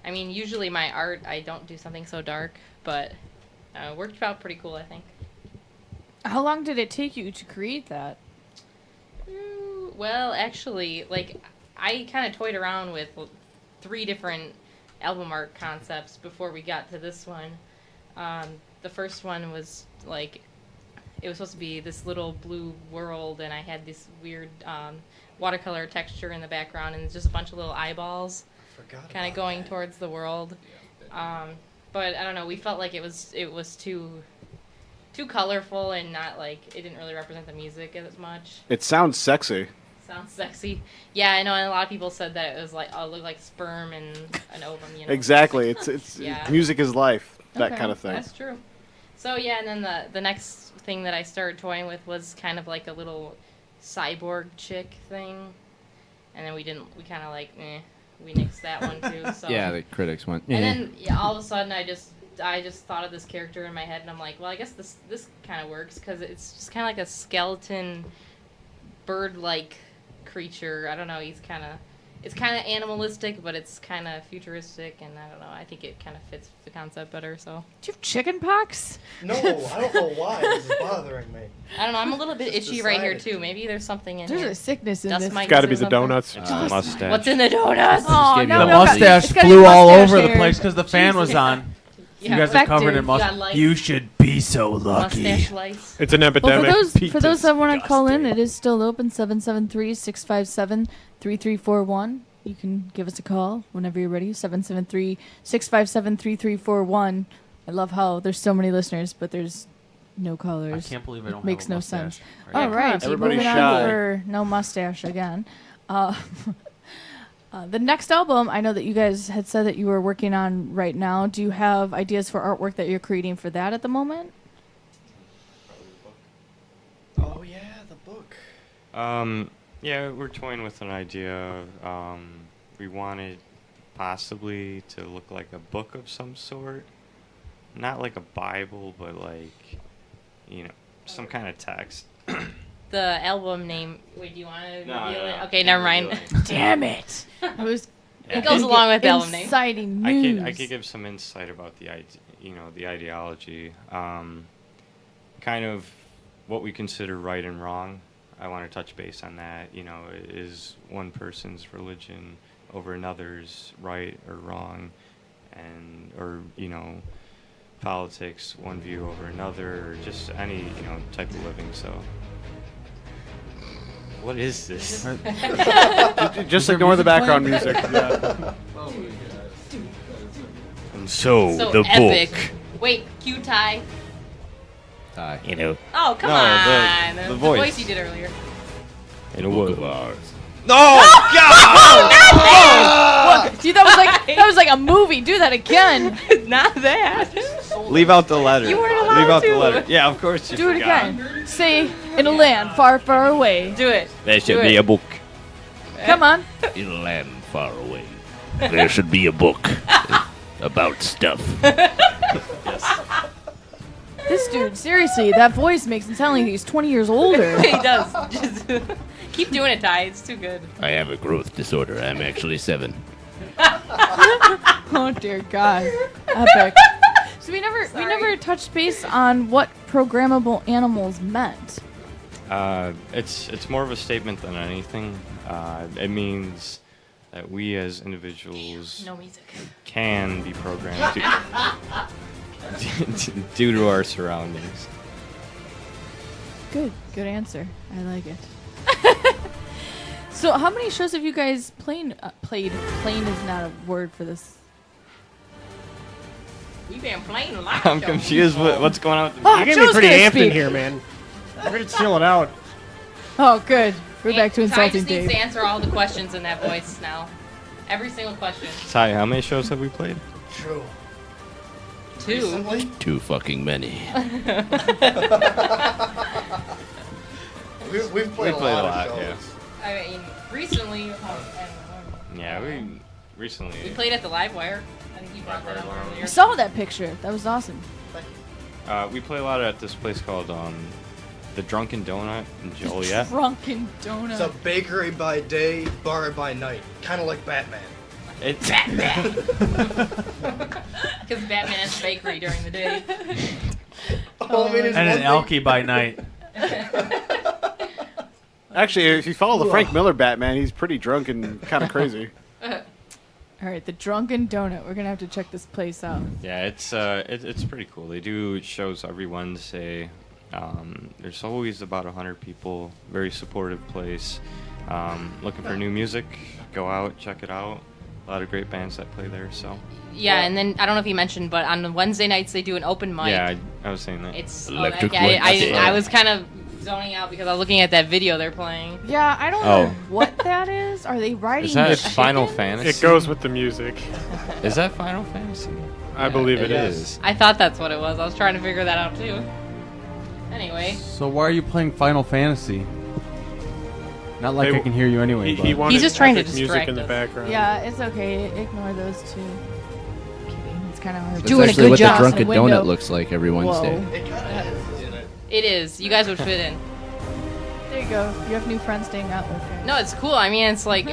I mean usually my art I don't do something so dark, but worked out pretty cool I think. How long did it take you to create that? Well, actually, like, I kind of toyed around with 3 different album art concepts before we got to this one. The first one was, like, it was supposed to be this little blue world, and I had this weird watercolor texture in the background, and just a bunch of little eyeballs kind of going towards the world. But, I don't know, we felt like it was too colorful and not, like, it didn't really represent the music as much. It sounds sexy. Sounds sexy. Yeah, I know, and a lot of people said that it was like, oh, it looked like sperm and an ovum, you know. Exactly. It's Yeah. music is life. That Okay. kind of thing. That's true. So yeah, and then the next thing that I started toying with was kind of like a little cyborg chick thing, and then we kind of like, we nixed that one too. So Yeah, the critics went. and then all of a sudden I just thought of this character in my head, and I'm like, well, I guess this kind of works because it's just kind of like a skeleton, bird-like creature. I don't know. It's kind of animalistic, but it's kind of futuristic, and I don't know. I think it kind of fits the concept better. So Do you have chicken pox? No, I don't know why this is bothering me. I don't know. I'm a little bit Just itchy right here decided. too. Maybe there's something in There's here. a sickness in Dust this. mites Got to or be the something. donuts. It's the mustache. What's in the donuts? Oh, gave me no, the no, mustache it's gotta be flew all mustache over the hair. place because the fan was on. You guys are covered in You got mustache. lice. You should be so lucky. Mustache lice. It's an Well, epidemic. for those that want to call in, it is still open, 773-657-3341. You can give us a call whenever you're ready, 773-657-3341. I love how there's so many listeners, but there's no I called. can't believe I don't Makes have a no mustache. sense. Right All right, so Everybody's moving shy. on for no mustache again. The next album, I know that you guys had said that you were working on right now. Do you have ideas for artwork that you're creating for that at the moment? Oh yeah, the book. Yeah, we're toying with an idea. We wanted possibly to look like a book of some sort. Not like a Bible, but like, some kind of text. The album name. Wait, do you want to No, reveal no, it? no. Okay, never mind. Damn it! I was. It goes along with the album name. Inciting I news. could give some insight about the the ideology, kind of what we consider right and wrong. I want to touch base on that. Is one person's religion over another's right or wrong, or politics one view over another, or just any type of living. So What is this? Just ignore the background music. Yeah. And so, So the epic. book. Wait, cue Ty. Hi. You know. Oh, come No, on. the voice. you did earlier. In a world of ours. No! What? See, that was like a movie. Do that again. Not that. Leave out the letter. You weren't allowed Leave out to. the letter. Yeah, of course you Do it forgot. again. Say, in a land far, far away. Do it. There should Do be it. a book. Come on. In a land far away. There should be a book about stuff. This dude, seriously, that voice makes him sound like he's 20 years older. He does. Just keep doing it, Ty. It's too good. I have a growth disorder. I'm actually 7. Oh dear God, epic. So we never touched base on what programmable animals meant. It's more of a statement than anything. It means that we as individuals No music. can be programmed due to our surroundings. Good answer. I like it. So how many shows have you guys played? Played is not a word for this. We've been playing a lot. I'm confused. What's going on with the Oh, You're getting me Joe's pretty gonna amped in speak. here, man. We're going to chill it out. Oh, good. We're back to Ty insulting just needs Dave. to answer all the questions in that voice now. Every single question. Ty, how many shows have we played? True. 2. Recently? Too fucking many. We've played a lot of shows. yeah. I mean, recently. Yeah, we recently. We played at the Live Wire. I think you brought that up I earlier. saw that picture. That was awesome. We play a lot at this place called the Drunken Donut in Joliet. Drunken It's a donut. bakery by day, bar by night. Kind of like Batman. It's Batman. Because Batman has a bakery during the day. All I mean is And an one thing- alky by night. Actually, if you follow the Frank Miller Batman, he's pretty drunk and kind of crazy. All right, the Drunken Donut. We're gonna have to check this place out. Yeah, it's pretty cool. They do shows every Wednesday. There's always about 100 people. Very supportive place. Looking for new music? Go out, check it out. A lot of great bands that play there. So Yeah, and then I don't know if you mentioned, but on the Wednesday nights they do an open mic. yeah, I was saying that. It's Electric I was kind of zoning out because I was looking at that video they're playing. Yeah, I don't know what that is. Are they riding? Is that chickens? Final Fantasy? It goes with the music. Is that Final Fantasy? I believe it It is. is. I thought that's what it was. I was trying to figure that out too. Anyway, So why are you playing Final Fantasy? Not like They- I can hear you anyway. He but- wanted He's just trying to epic music distract in the us. background. Yeah, it's okay. Ignore those two. Kidding. It's kind of hard. That's Doing a actually good what job. the Drunken Window. Donut looks like every Wednesday. Whoa. It kind of is, isn't it? it is. You guys would fit in. There you go. You have new friends staying out with you. No, it's cool. I mean, it's like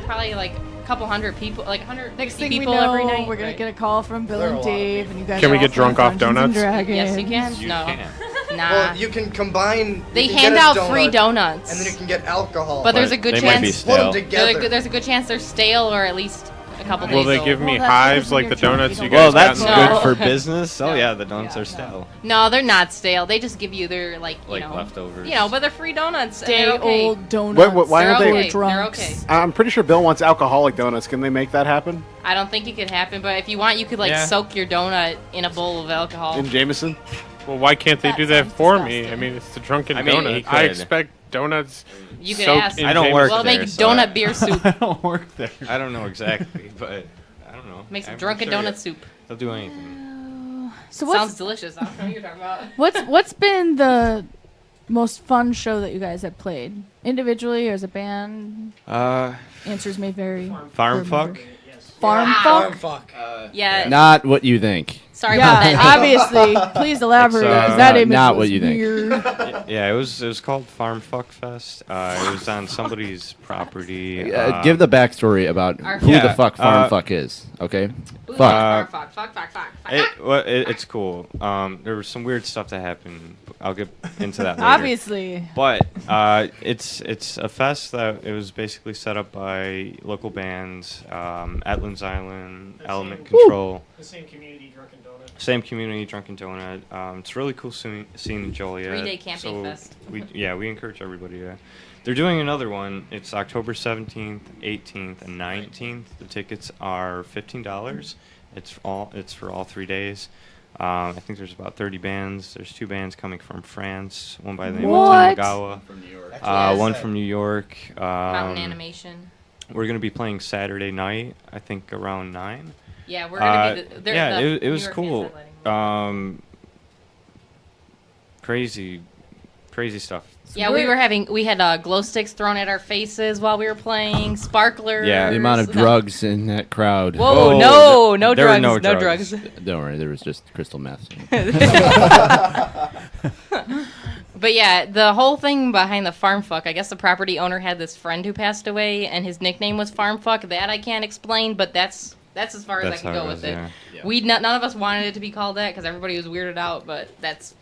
probably like a couple hundred people, like 100 Next thing people we know, every night. we're gonna right? get a call from Bill There are and a lot of Dave, and you guys. Can we are get all drunk playing off Dungeons and donuts? Dragons. Yes, you can. You no, can. nah. Well, you can combine. They you can hand get a out donut, free donuts, And then you can get alcohol. but there's a good they might be chance. Put them stale. together. There's a good chance they're stale or at least a couple Will days they old. give me Well, that's hives because like when the you're drunk, donuts you you don't- guys Well, got that's in No. the good for business. Oh No. yeah, the donuts are stale. No, they're not stale. They just give you their like you Like know leftovers. You know, but they're free donuts. and Day they're okay. old donuts. Why They're aren't they? okay. They're drunks? okay. I'm pretty sure Bill wants alcoholic donuts. Can they make that happen I don't think it could happen, but if you want, you could like Yeah. soak your donut in a bowl of alcohol. in Jameson? Well, why can't they That do that sounds for disgusting. me? I mean, it's the Drunken I mean, Donut. he I could. expect donuts You could soaked ask. in I don't work Well, Jameson. make there, so donut I- beer soup. I don't work there. I don't know exactly, but I don't know. Make some I'm drunken sure donut soup. They'll do anything. So Sounds delicious. I don't know what you're talking about. what's been the most fun show that you guys have played individually or as a band? Answers may vary. Farm Remember. fuck. Farm Farm fuck. fuck. Yeah. Not what you think. Sorry about Yeah, that. obviously. Please elaborate. It's, 'cause that no, image not was what you think. weird. Yeah, it was called Farm Fuck Fest. It was on somebody's property. Give the backstory about Our- who the Yeah, fuck Farm Fuck is. Okay. Ooh, Fuck. fuck. It's cool. There was some weird stuff that happened. I'll get into that later. Obviously. But it's a fest that it was basically set up by local bands, Atlan's Island, Element Control. The same community, Drunken Donut. Same community, Drunken Donut. It's a really cool scene in Joliet. 3-day camping fest. We encourage everybody to. They're doing another one. It's October 17th, 18th, and 19th. The tickets are $15. It's for all 3 days. I think there's about 30 bands. There's 2 bands coming from France. One by the name of Tamagawa. From New York. One from New York. Mountain Animation. We're going to be playing Saturday night, I think around 9. Yeah, we're gonna be. It was cool. Crazy stuff. Yeah, we had glow sticks thrown at our faces while we were playing, sparklers. Yeah, The amount of drugs in that crowd. Whoa, no there were drugs, no no drugs. Don't worry, there was just crystal meth. But yeah, the whole thing behind the farm fuck, I guess the property owner had this friend who passed away, and his nickname was Farm Fuck. That I can't explain, but that's as far as I can go with it. Yeah. None of us wanted it to be called that because everybody was weirded out, but that's.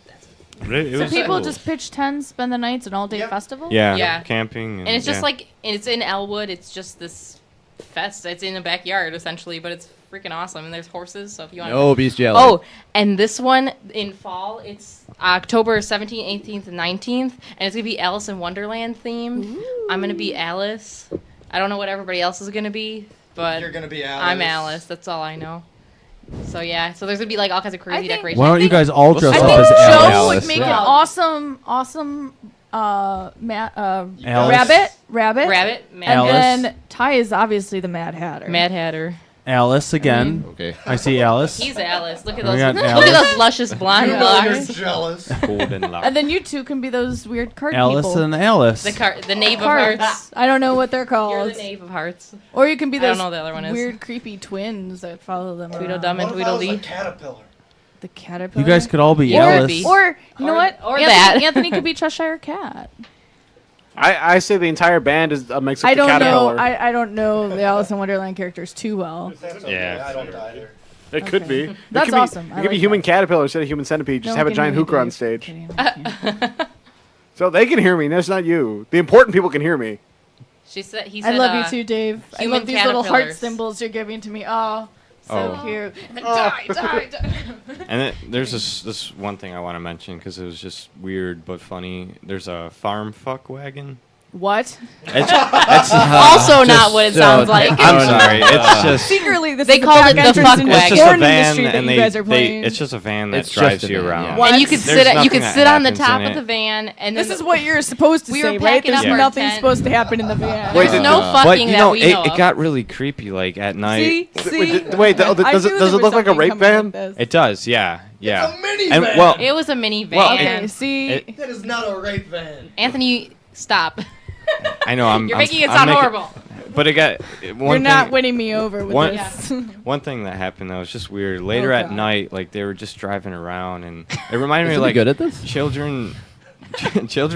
It So was people cool. just pitch tents, spend the nights, an all-day festival. Yeah, Yeah. camping. And it's just yeah. like, it's in Elwood. It's just this fest. It's in the backyard, essentially, but it's freaking awesome. And there's horses, so if you want No bestiality. Oh, and this one in fall, it's October 17th, 18th, and 19th, and it's going to be Alice in Wonderland themed. I'm going to be Alice. I don't know what everybody else is going to be, but You're gonna be Alice. I'm Alice. That's all I know. So yeah, so there's going to be like all kinds of crazy think- decorations. Why don't you guys all dress I up think as Joe Alice? would make an Yeah. awesome rabbit, Rabbit, and Mad, Alice. then Ty is obviously the Mad Hatter. Mad Hatter. Alice again. Okay. I see Alice. He's Alice. Look at We those. got Look at Alice. those luscious blonde You're locks. jealous. Golden lock. And then you two can be those weird card Alice people. and Alice. The knave of Cards. hearts. I don't know what they're You're called. the knave of hearts. Or you can be I don't those know what the other one is. weird, creepy twins that follow them. Tweedledum around. and Tweedledee. caterpillar? The caterpillar. You guys could all be Yeah. Alice. Or you know Or- what? or Anthony, that. Anthony could be Cheshire Cat. I say the entire band is a mix of I the don't know. caterpillar. I don't know the Alice in Wonderland characters too well. Yeah. I don't either. It could be. It That's could be- awesome. It I could be like human that. caterpillar instead of human centipede. Just No have one a can giant hear me, hooker on Dave. stage. Kidding, I'm kidding. So they can hear me. That's not you. The important people can hear me. He said, I love you too, Dave. I human love these little heart caterpillars. symbols you're giving to me. Oh, so Oh. cute. Die. And there's this one thing I want to mention because it was just weird but funny. There's a farm fuck wagon. What? It's Also not what it sounds like. I'm sorry. It's just Secretly, this They is the call back it the entrance fuck into wagon. the it's just a porn van, industry that and you guys are playing. it's just a van that It's drives just a you van, around. yeah. What? And you could There's sit. You could nothing sit that on the happens top in of it. the van, and then This is what you're supposed to We were say, right? packing There's up our nothing tent. supposed to happen in the van. There's Wait, no But fucking you that know, we know. it got really creepy. Like at night. See? Wait, I does knew it there was look like a something rape coming van? with this. It does. Yeah. Yeah. It's a minivan. And well, It was a minivan. Well, Okay, see? it- That is not a rape van. Anthony, stop. I know I'm. You're I'm- making it I'm sound making- horrible. But it got You're one not thing. winning me over with one- this. One thing that happened that was just weird. Later at God. night, like they were just driving around, and it reminded me Is of he like good at this? children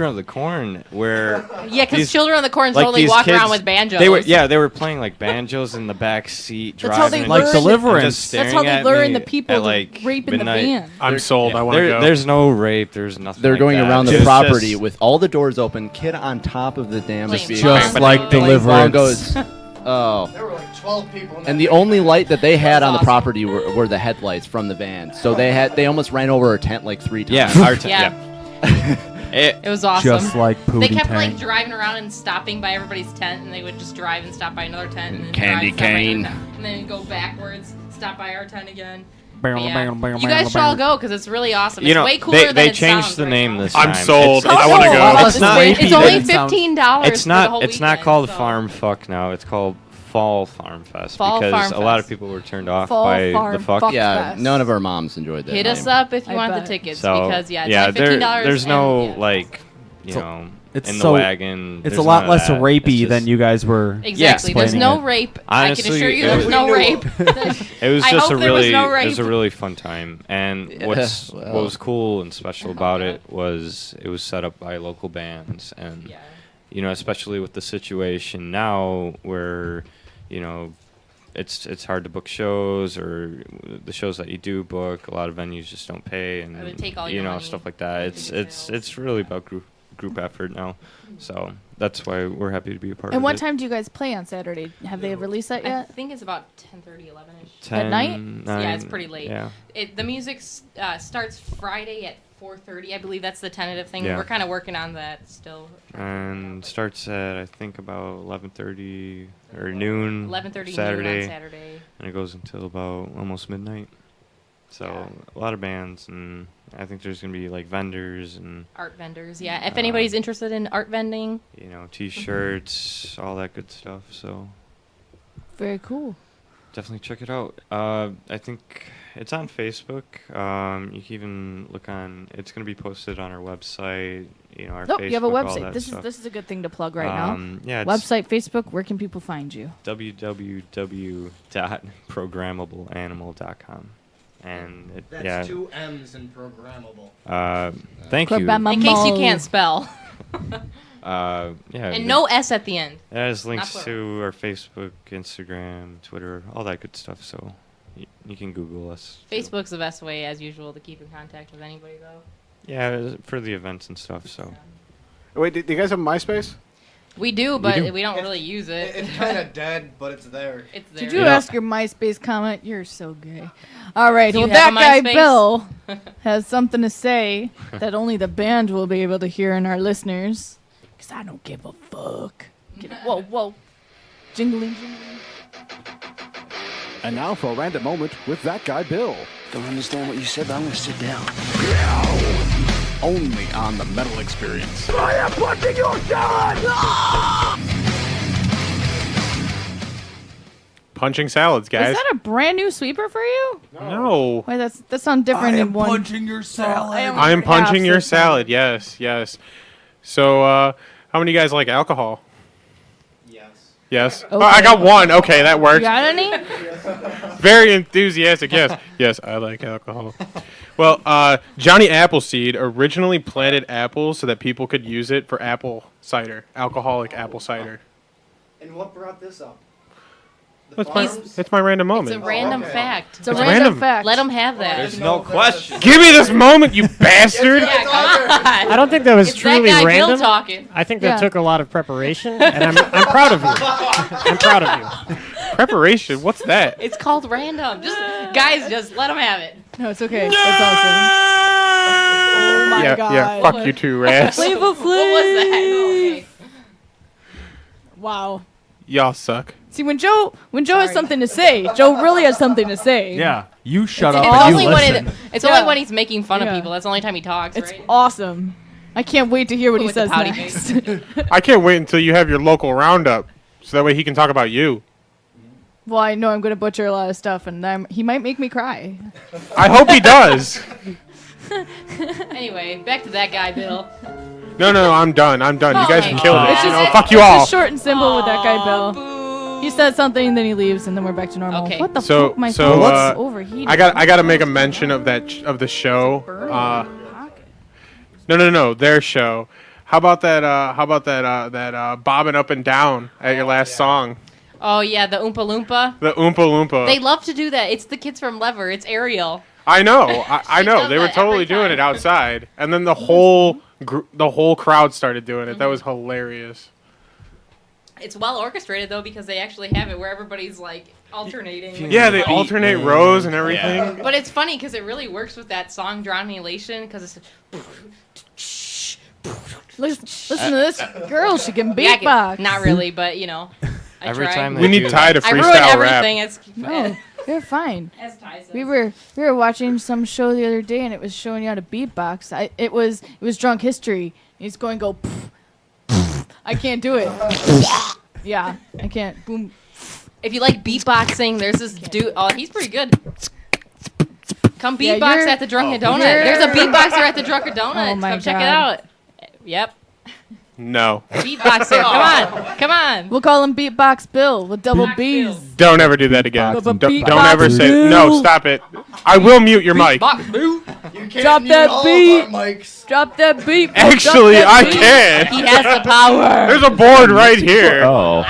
of the Corn, where Yeah, because these- children of the corn like totally these walk around kids- with banjos. They were playing like banjos in the back seat, That's how they driving learn. Like Learn- Deliverance. and just That's staring how they at learn me the people at, to like rape in the midnight. van. I'm sold. I want to go. There's no rape. There's nothing. They're like going that. around the It's property just- with all the doors open, kid on top of the damn Playing vehicle. Just Bongos. like Playing Deliverance. bongos. Oh. There were like 12 people. In And that the van. only light that they had That's on the awesome. property were the headlights from the van. So they almost ran over our tent like 3 times. Yeah, our t- Yeah. yeah. It was awesome. Just like Pootie They kept Tang. like driving around and stopping by everybody's tent, and they would just drive and stop by another tent, and then Candy drive, stop by another cane. tent, and then go backwards, stop by our tent again. Bam, But yeah. bam, bam, You bam, guys should all bam. go because it's really awesome. You It's know, way cooler than they it changed sounds the right name now. this I'm time. sold. It's I want to go. Well, It's, not rapey, it's only that sounds- $15. It's for not. the whole It's not weekend, called so. Farm Fuck now. It's called Fall Farm Fest Fall because Farm a lot of Fest. people were turned off Fall by Farm the fuck. Fuck Yeah, Fest. none of our moms enjoyed that. Hit us name. up if you I want bet. the tickets So because it's yeah, only $15. there's no and, yeah. like you So- know it's in so- the wagon. It's a there's lot none of less that. rapey It's than just- you guys were. Exactly. There's explaining no it. rape. Honestly, I can assure you it there's was- no rape. It was I just hope a there was really no it was a rape. really fun time, and Yeah, what well. was cool and special about it was it was set up by local bands, and Yeah. you know, especially with the situation now where you know it's hard to book shows, or the shows that you do book, a lot of venues just don't pay, and Or they take all you your know money stuff like that. for ticket sales. It's really about group effort now. So that's why we're happy to be a part of it. And what time do you guys play on Saturday? Have they released that I yet? think it's about 10:30, 11ish. At night? 9, Yeah, it's pretty late. Yeah. The music starts Friday at 4:30. I believe that's the tentative thing. Yeah. We're kind of working on that still. And starts at I think about 11:30 or noon. 11:30 Saturday. noon on Saturday. And it goes until about almost midnight. So a lot of bands, and I think there's gonna be like vendors and Art vendors, yeah. If anybody's interested in art vending, you know, T-shirts, all that good stuff. So Very cool. definitely check it out. I think it's on Facebook. You can even look on. It's gonna be posted on our website. You know, our Oh, Facebook. you have a all website. that This stuff. is a good thing to plug right Yeah, now. it's Website, Facebook. Where can people find you? www.programmableanimal.com. And That's 2 M's in programmable. thank you. in case you can't spell. Yeah. And no S at the end. It has links Not to our Facebook, Instagram, Twitter, all that good stuff. So you can Google us. Facebook's the best way, as usual, to keep in contact with anybody, though. Yeah, for the events and stuff. So Wait, do you guys have MySpace? We do, but do. we don't really use it. It's kind of dead, but it's there. It's there. Did you ask your MySpace comment? You're so gay. All right. Do Well, you that have a guy MySpace? Bill has something to say that only the band will be able to hear and our listeners. Because I don't give a fuck. Whoa, whoa. Jingling, jingling. And now for a random moment with that guy Bill. Don't understand what you said, but I'm gonna sit down. Only on the Metal Experience. I am punching your salad! Punching salads, guys. Is that a brand new sweeper for you? No. Wait, that sounds different in one. your salad. I am punching your salad. Yes, yes. So, how many of you guys like alcohol? Yes. Okay. Oh, I got one. Okay, that You works. got any? Very enthusiastic. Yes. Yes, I like alcohol. Well, Johnny Appleseed originally planted apples so that people could use it for apple cider, alcoholic apple cider. And what brought this up? It's my random It's moment. a random fact. It's a random fact. Let them have that. there's no question. Give me this moment, you bastard! Yeah, come on. I don't think that was It's truly that guy Bill random. talking. I think that Yeah. took a lot of preparation, and I'm proud of you. I'm proud of you. Preparation? What's that? It's called random. Just let them have it. No, it's okay. That's awesome. Oh my yeah, god. yeah. Fuck you too, Raz. Flavor What was that? Okay. Wow. Y'all suck. See, when Joe has something to say, Joe really has something to say. Yeah, you shut It's up and only you when listen. it's Yeah. only when he's making fun of Yeah. people. That's the only time he talks, It's right? awesome. I can't wait to hear what he With the says pouty next. I can't wait until you have your local roundup, so that way he can talk about you. Well, I know I'm going to butcher a lot of stuff, and he might make me cry. I hope he does. Anyway, back to that guy, Bill. No, I'm done. You guys Okay. can kill it. It's You just- know, fuck you it's all. just short and simple with that guy, Bill. Boo. He said something, then he leaves, and then we're back to normal. Okay. What the So, fuck? My so phone is overheated. I got to make a mention of of the show. Burning in my pocket. No, their show. How about that? Bobbing up and down at your last song, Oh yeah, the Oompa Loompa. the Oompa Loompa. They love to do that. It's the kids from Lever. It's Ariel. I know, I She know. does They were that totally every doing time. it outside, and then the whole crowd started doing it. That was hilarious. It's well orchestrated though because they actually have it where everybody's like alternating. Yeah, they alternate rows and everything. But it's funny because it really works with that song "Drown Elation" because it's. Listen to this girl. She can Yeah, beatbox. not really, but you know. I Every tried. time We they need do Ty to that. I ruined freestyle rap. everything. It's No, you're fine. as Ty says. We were watching some show the other day, and it was showing you how to beatbox. It was Drunk History. He's going go. Pff, pff. I can't do it. Yeah, I can't. Boom. If you like beatboxing, there's this dude. Oh, he's pretty good. Come Yeah, beatbox you're- at the Drunken Donut. you're- There's a beatboxer at the Drunken Donut. Oh my Come check it God. out. Yep. No, Beatboxer. Come on. We'll call him Beatbox Bill with double Beatbox B's. Bill. don't ever do that again. But Don't beatbox ever say Bill. no. Stop it. I will mute your mic. Beatbox, boo. You can't Drop mute that all of beat. our mics. Drop that beat. Bill. Actually, Drop I that beat. can. He has the power. There's a board right here. Oh.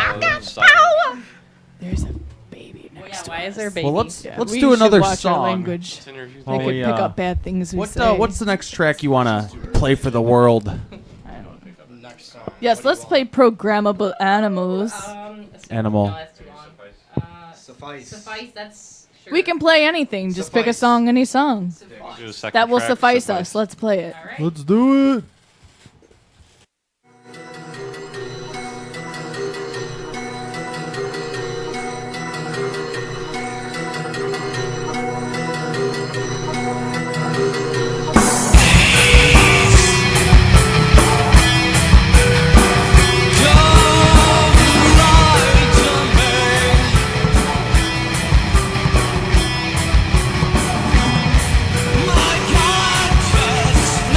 There's a baby Oh, yeah, next why to is there a us. baby? Well, let's We do should another watch our song. language. While They could we, pick up bad things we say. What's the next track you want to play for the world? Next Yes, let's play Programmable Animals. Animal. No, that's too long. Suffice. Suffice. That's. Sure. We can play anything. Just pick a song, any song. We'll do a second That will track, suffice us. Let's play it. All right. Let's do it. My consciousness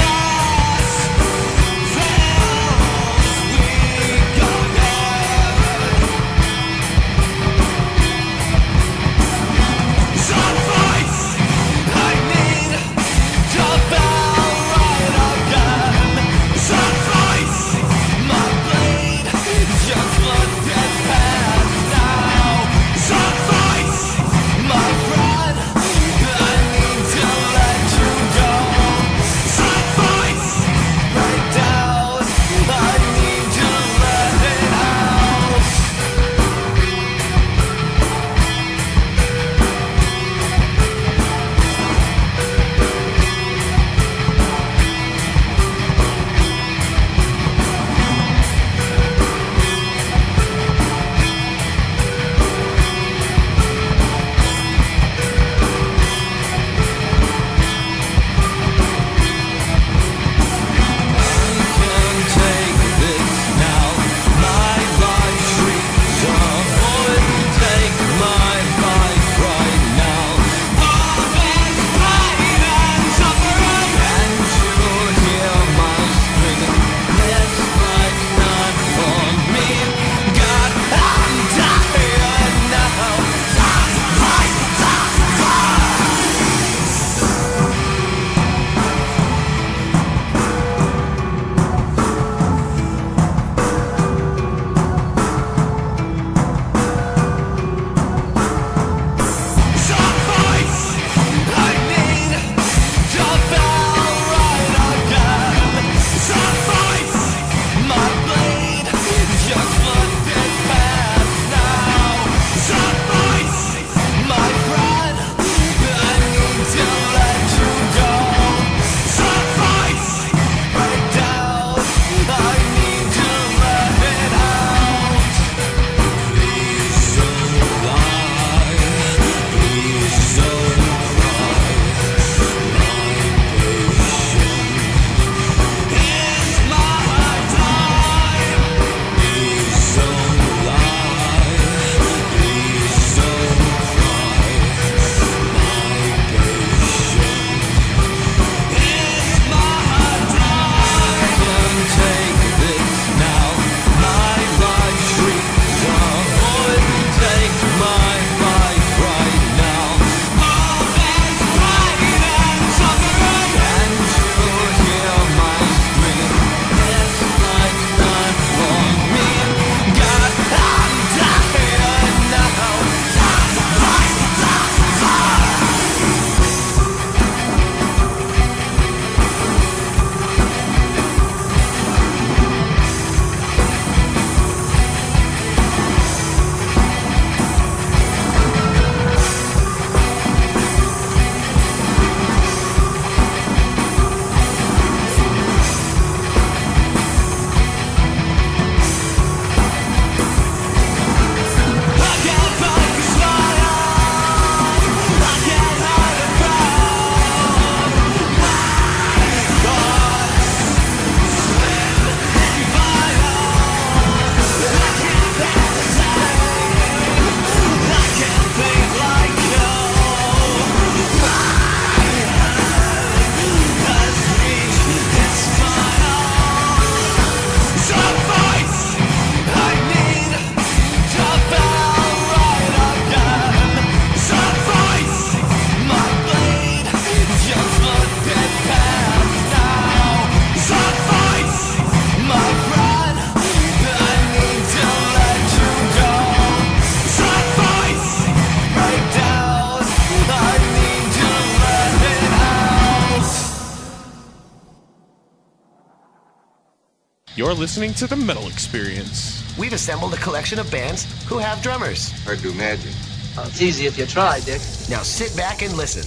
You're listening to the Metal Experience. We've assembled a collection of bands who have drummers. I do magic. It's easy if you try, Dick. Now sit back and listen.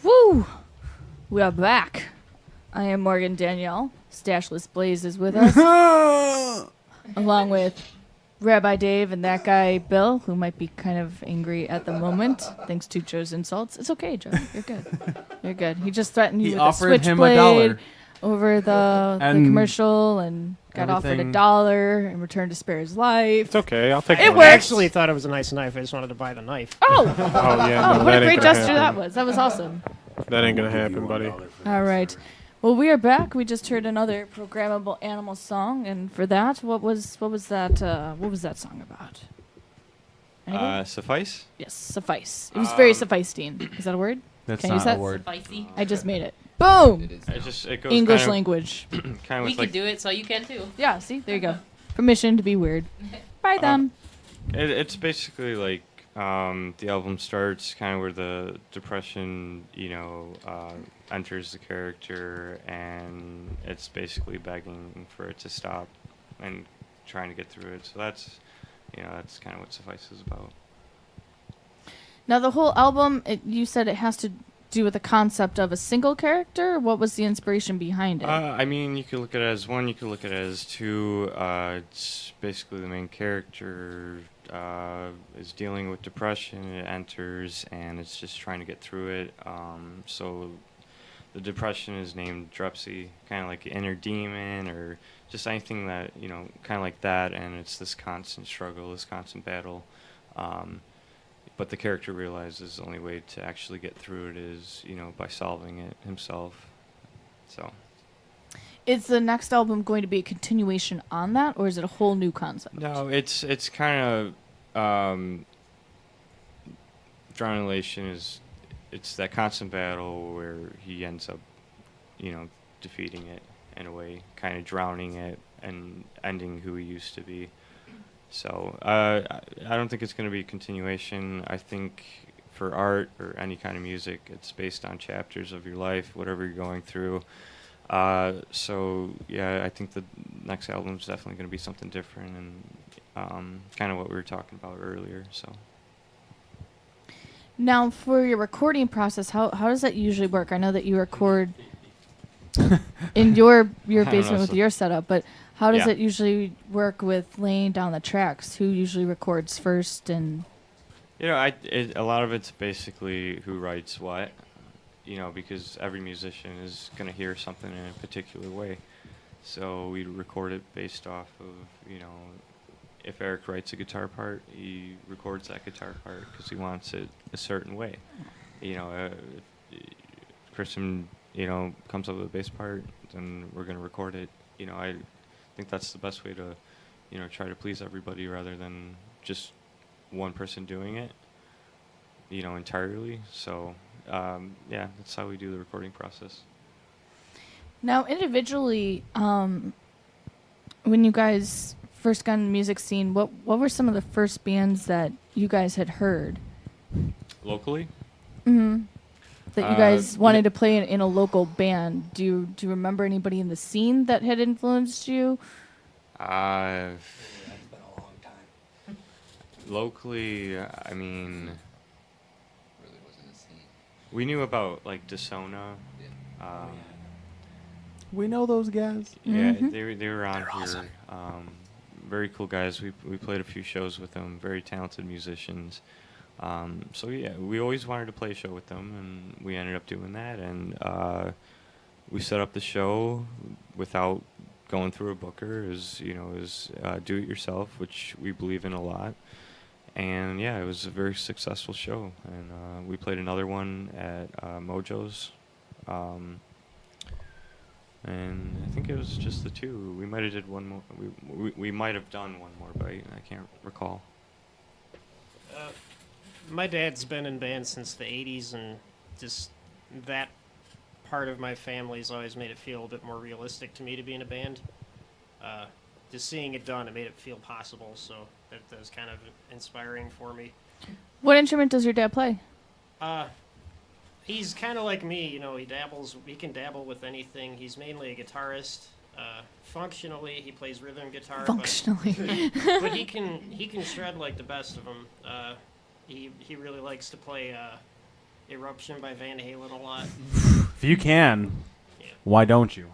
Woo! We are back. I am Morgan Danielle. Stashless Blaze is with us. Along with Rabbi Dave and that guy Bill, who might be kind of angry at the moment thanks to Joe's insults. It's okay, Joe. You're good. You're good. He just threatened you He with a offered him switchblade $1 over the commercial and got offered everything. $1 in return to spare his life. It's okay. I'll take It it. works. I actually thought it was a nice knife. I just wanted to buy the knife. Oh! Oh, yeah. No, what that a ain't great gonna gesture that happen. was. That was awesome. That ain't going to happen, buddy. All right. Well, we are back. We just heard another programmable animal song, and for that, what was that song about? Anybody? Suffice? Yes, suffice. It was very sufficing. Is that a word? That's Can I use not a that? word. Spicy. I just made it. Boom! It goes English kind of, language. Kind of We with can like do it, so you can too. Yeah, see? There you go. Permission to be weird. By them. It's basically like the album starts kind of where the depression, enters the character, and it's basically begging for it to stop and trying to get through it. So that's kind of what Suffice is about. Now, the whole album, you said it has to do with the concept of a single character? What was the inspiration behind it? I mean, you could look at it as one, you could look at it as two. It's basically the main character is dealing with depression. It enters, and it's just trying to get through it. So the depression is named Drepsy, kind of like an inner demon or just anything that, kind of like that. And it's this constant struggle, this constant battle. But the character realizes the only way to actually get through it is, by solving it himself. So. Is the next album going to be a continuation on that, or is it a whole new concept? No, it's kind of Drown Elation it's that constant battle where he ends up, defeating it in a way, kind of drowning it and ending who he used to be. So I don't think it's going to be a continuation. I think for art or any kind of music, it's based on chapters of your life, whatever you're going through. So yeah, I think the next album is definitely going to be something different and kind of what we were talking about earlier. So now, for your recording process, how does that usually work? I know that you record in your basement with your setup, but how does it usually work with laying down the tracks? Who usually records first? And a lot of it's basically who writes what. Because every musician is going to hear something in a particular way. So we record it based off of, if Eric writes a guitar part, he records that guitar part because he wants it a certain way. If Kristen, comes up with a bass part, then we're going to record it. I think that's the best way to, try to please everybody rather than just one person doing it, entirely. So. That's how we do the recording process. now, individually, when you guys first got in the music scene, what were some of the first bands that you guys had heard? Locally? Mm-hmm. That you guys wanted to play in a local band. Do you remember anybody in the scene that had influenced you? That's been a long time. Locally, I mean, we knew about like Desona. We know those guys. Yeah, Mm-hmm. they were on here. Very cool guys. We played a few shows with them. Very talented musicians. So yeah, we always wanted to play a show with them, and we ended up doing that. And we set up the show without going through a booker. Is do it yourself, which we believe in a lot. And yeah, it was a very successful show. And we played another one at Mojo's. And I think it was just the two. We might have did one more. We might have done one more, but I can't recall. My dad's been in bands since the 80s, and just that part of my family's always made it feel a bit more realistic to me to be in a band. Just seeing it done, it made it feel possible, so that was kind of inspiring for me. What instrument does your dad play? He's kind of like me, you know. He can dabble with anything. He's mainly a guitarist. Functionally, he plays rhythm guitar. Functionally. But he can shred like the best of them. He really likes to play Eruption by Van Halen a lot. If you can, why don't you?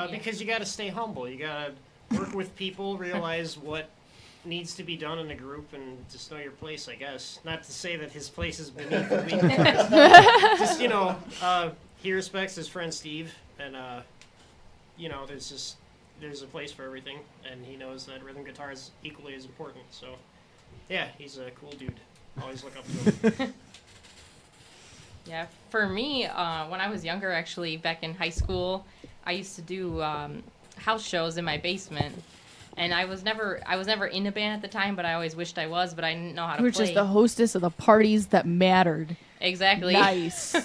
Because you got to stay humble. You got to work with people, realize what needs to be done in a group, and just know your place, I guess. Not to say that his place is beneath the lead guitarist. Just, you know, he respects his friend Steve, and, you know, there's a place for everything, and he knows that rhythm guitar is equally as important. So, yeah, he's a cool dude. Always look up to him. Yeah, for me, when I was younger, actually, back in high school, I used to do house shows in my basement, and I was never in a band at the time, but I always wished I was, but I didn't know how to You were play. just the hostess of the parties that mattered. Exactly. Nice.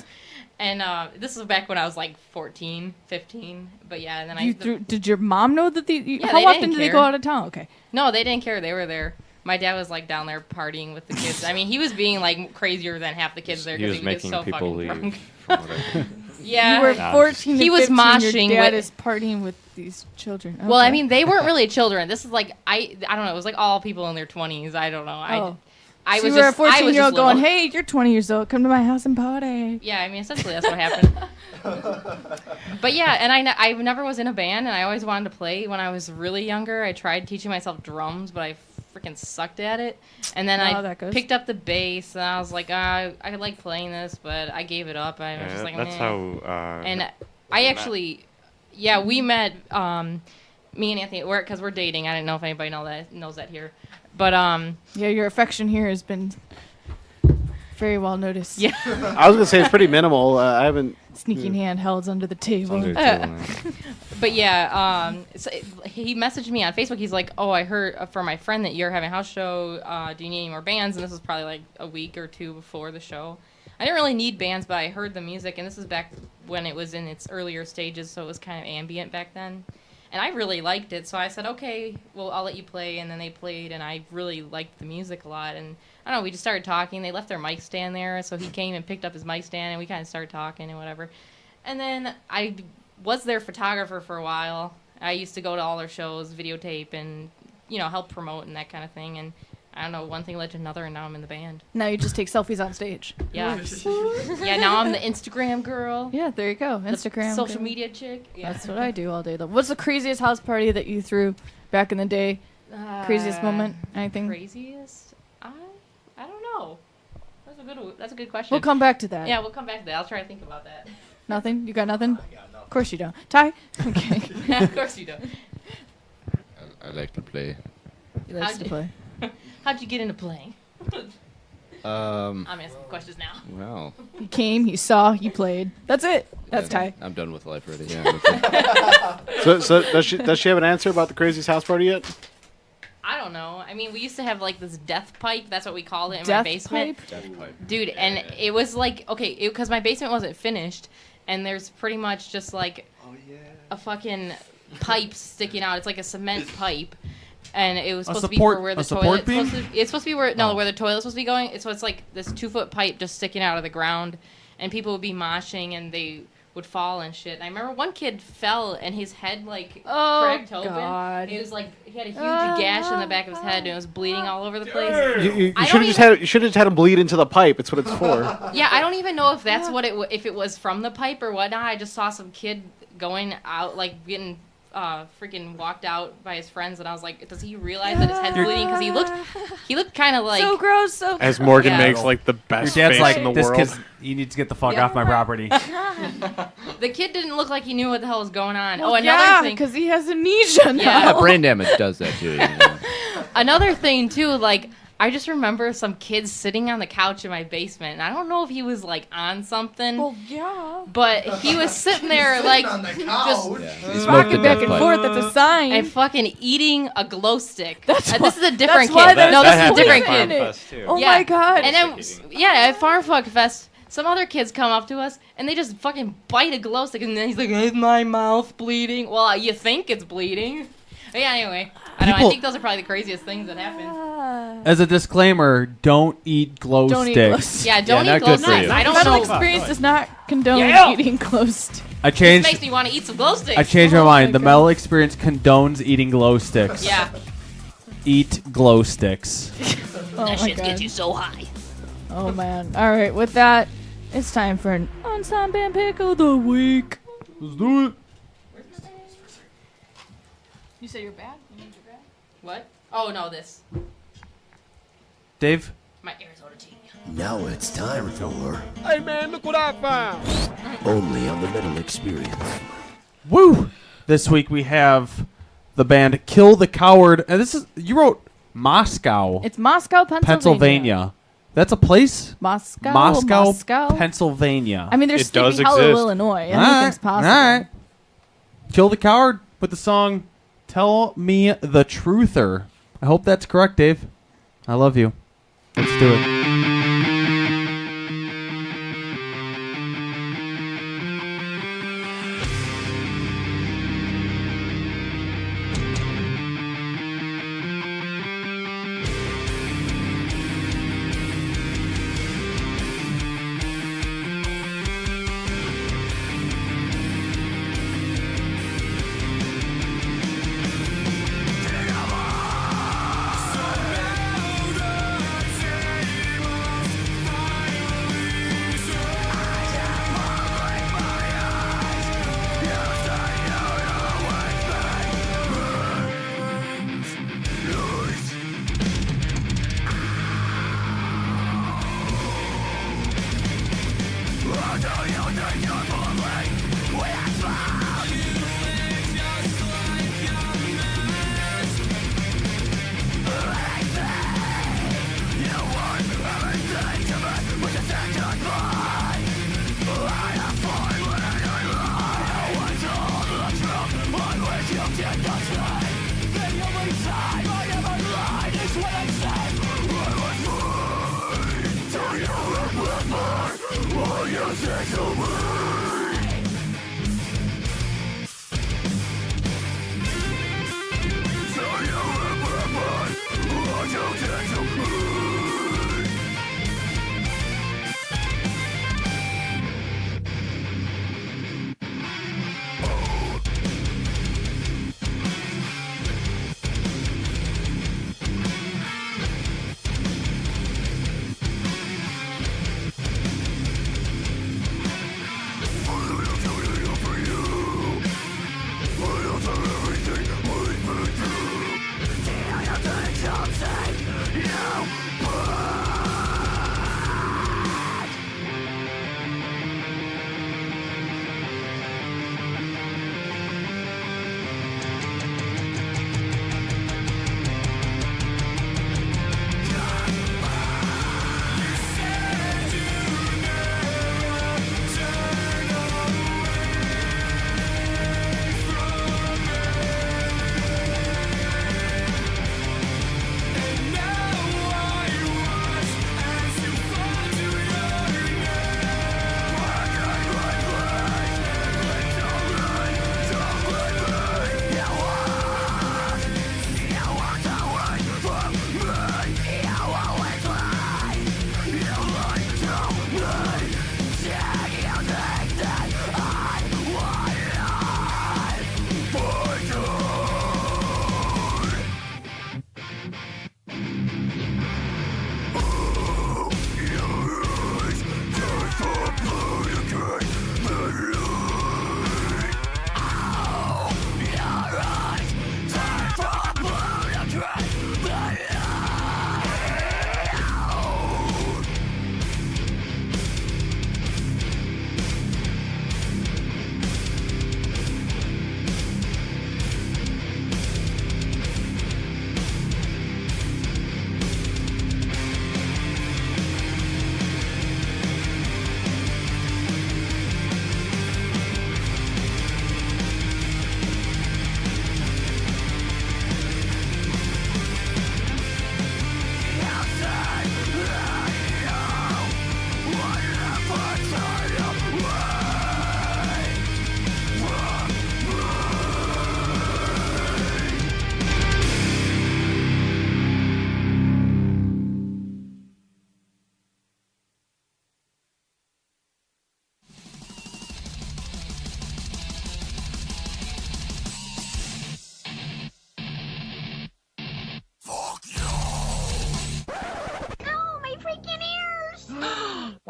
And this was back when I was like 14, 15, but yeah, and then Did your mom know that Yeah, how they often didn't did they care. go out of town? Okay. No, they didn't care. They were there. My dad was like down there partying with the kids. I mean, he was being like crazier than half the kids there He because was he was making so people fucking leave. drunk. From what I heard. Yeah, You were 14 to he was 15, moshing your dad with. is partying with these children. Well, I Okay. mean, they weren't really children. This is like I don't know. It was like all people in their 20s. I don't know. I So was you were just a 14-year-old going, little. "Hey, you're 20 years old. Come to my house and party." Yeah, I mean, essentially that's what happened. But yeah, and I never was in a band, and I always wanted to play. When I was really younger, I tried teaching myself drums, but I freaking sucked at it. And then Oh, I that goes. picked up the bass, and I was like, I like playing this, but I gave it up. I was just like, that's meh. how. And I actually, yeah, we met. Me and Anthony, because we're dating. I didn't know if anybody knows that here, but Yeah, your affection here has been very well noticed. Yeah. I was gonna say it's pretty minimal. I haven't Sneaking handhelds under the table. But yeah, so he messaged me on Facebook. He's like, "Oh, I heard from my friend that you're having a house show. Do you need any more bands?" And this was probably like a week or two before the show. I didn't really need bands, but I heard the music, and this is back when it was in its earlier stages, so it was kind of ambient back then. And I really liked it, so I said, "Okay, well, I'll let you play." And then they played, and I really liked the music a lot. And I don't know, we just started talking. They left their mic stand there, so he came and picked up his mic stand, and we kind of started talking and whatever. And then I was their photographer for a while. I used to go to all their shows, videotape, and, you know, help promote and that kind of thing. And I don't know, one thing led to another, and now I'm in the band. Now you just take selfies on stage. Yeah. Yeah, now I'm the Instagram girl. Yeah, there you go. The Instagram. social girl. media chick. Yeah. That's what I do all day long. What's the craziest house party that you threw back in the day? Craziest moment? Anything? Craziest? I don't know. That's a good question. We'll come back to that. Yeah, we'll come back to that. I'll try to think about that. Nothing? You got nothing? Of course you don't. Ty? Okay. Yeah, of course you don't. I like to play. He likes to play. How'd you get into playing? I'm asking questions now. Well. He came, he saw, he played. That's it. That's Ty. I'm done with life already. Yeah. So does she have an answer about the craziest house party yet? I don't know. I mean, we used to have like this death pipe. That's what we called it in Death my basement. pipe? Death pipe. Dude, and it was like, okay, because my basement wasn't finished, and there's pretty much just like a fucking pipe sticking out. It's like a cement pipe. And it was supposed to be for where the toilet. It's supposed to be where where the toilet's supposed to be going. So it's like this 2-foot pipe just sticking out of the ground, and people would be moshing and they would fall and shit. And I remember one kid fell and his head like cracked open. God. It was like he had a huge gash in the back of his head and it was bleeding all over the place. You should have had him bleed into the pipe. It's what it's for. Yeah, I don't even know if that's what if it was from the pipe or whatnot. I just saw some kid going out like getting freaking walked out by his friends, and I was like, does he realize that his head's bleeding? Because he looked kind of like So gross, so As Morgan makes like the best Your dad's face like, in the this world. kid's, you need to get the fuck off my property. The kid didn't look like he knew what the hell was going on. Well, Another thing, because he has amnesia now. Yeah. Brain damage does that too. You know? another thing too, like I just remember some kid sitting on the couch in my basement, and I don't know if he was like on something. Well, yeah. But he was sitting there like just Rocking back and forth. That's a sign. and fucking eating a glow stick. That's This is a different that's why kid. there's No, this is a poison different in kid. it. Oh my god. And then, at Farm Fuck Fest, some other kids come up to us and they just fucking bite a glow stick, and then he's like, "Is my mouth bleeding?" Well, you think it's bleeding. But yeah, anyway, I think those are probably the craziest things that happened. As a disclaimer, don't eat glow Don't eat sticks. glow sticks. Yeah, don't Yeah, eat not glow good for sticks. you. I don't Metal know. Experience does not condone Yeah. eating glow sticks. I This changed. makes me want to eat some glow sticks. I changed my Oh mind. my The God. Metal Experience condones eating glow sticks. Yeah. Eat glow sticks. Oh That my shit God. gets you so high. Oh man. All right, with that, it's time for an Unsigned Band Pick of the Week. Let's do it. You say you're bad? You need your bad? What? Oh no, this. Dave. My Arizona tea. Now it's time for Hey man, look what I found. Only on the Metal Experience. Woo! This week we have the band Kill the Coward, and this is you wrote Moscow, It's Moscow, Pennsylvania. That's a place. Moscow, Pennsylvania. I mean, there's It does Sleepy Hollow, exist. Illinois. All Anything's right, possible. all right. Kill the Coward with the song "Tell Me the Truther." I hope that's correct, Dave. I love you. Let's do it.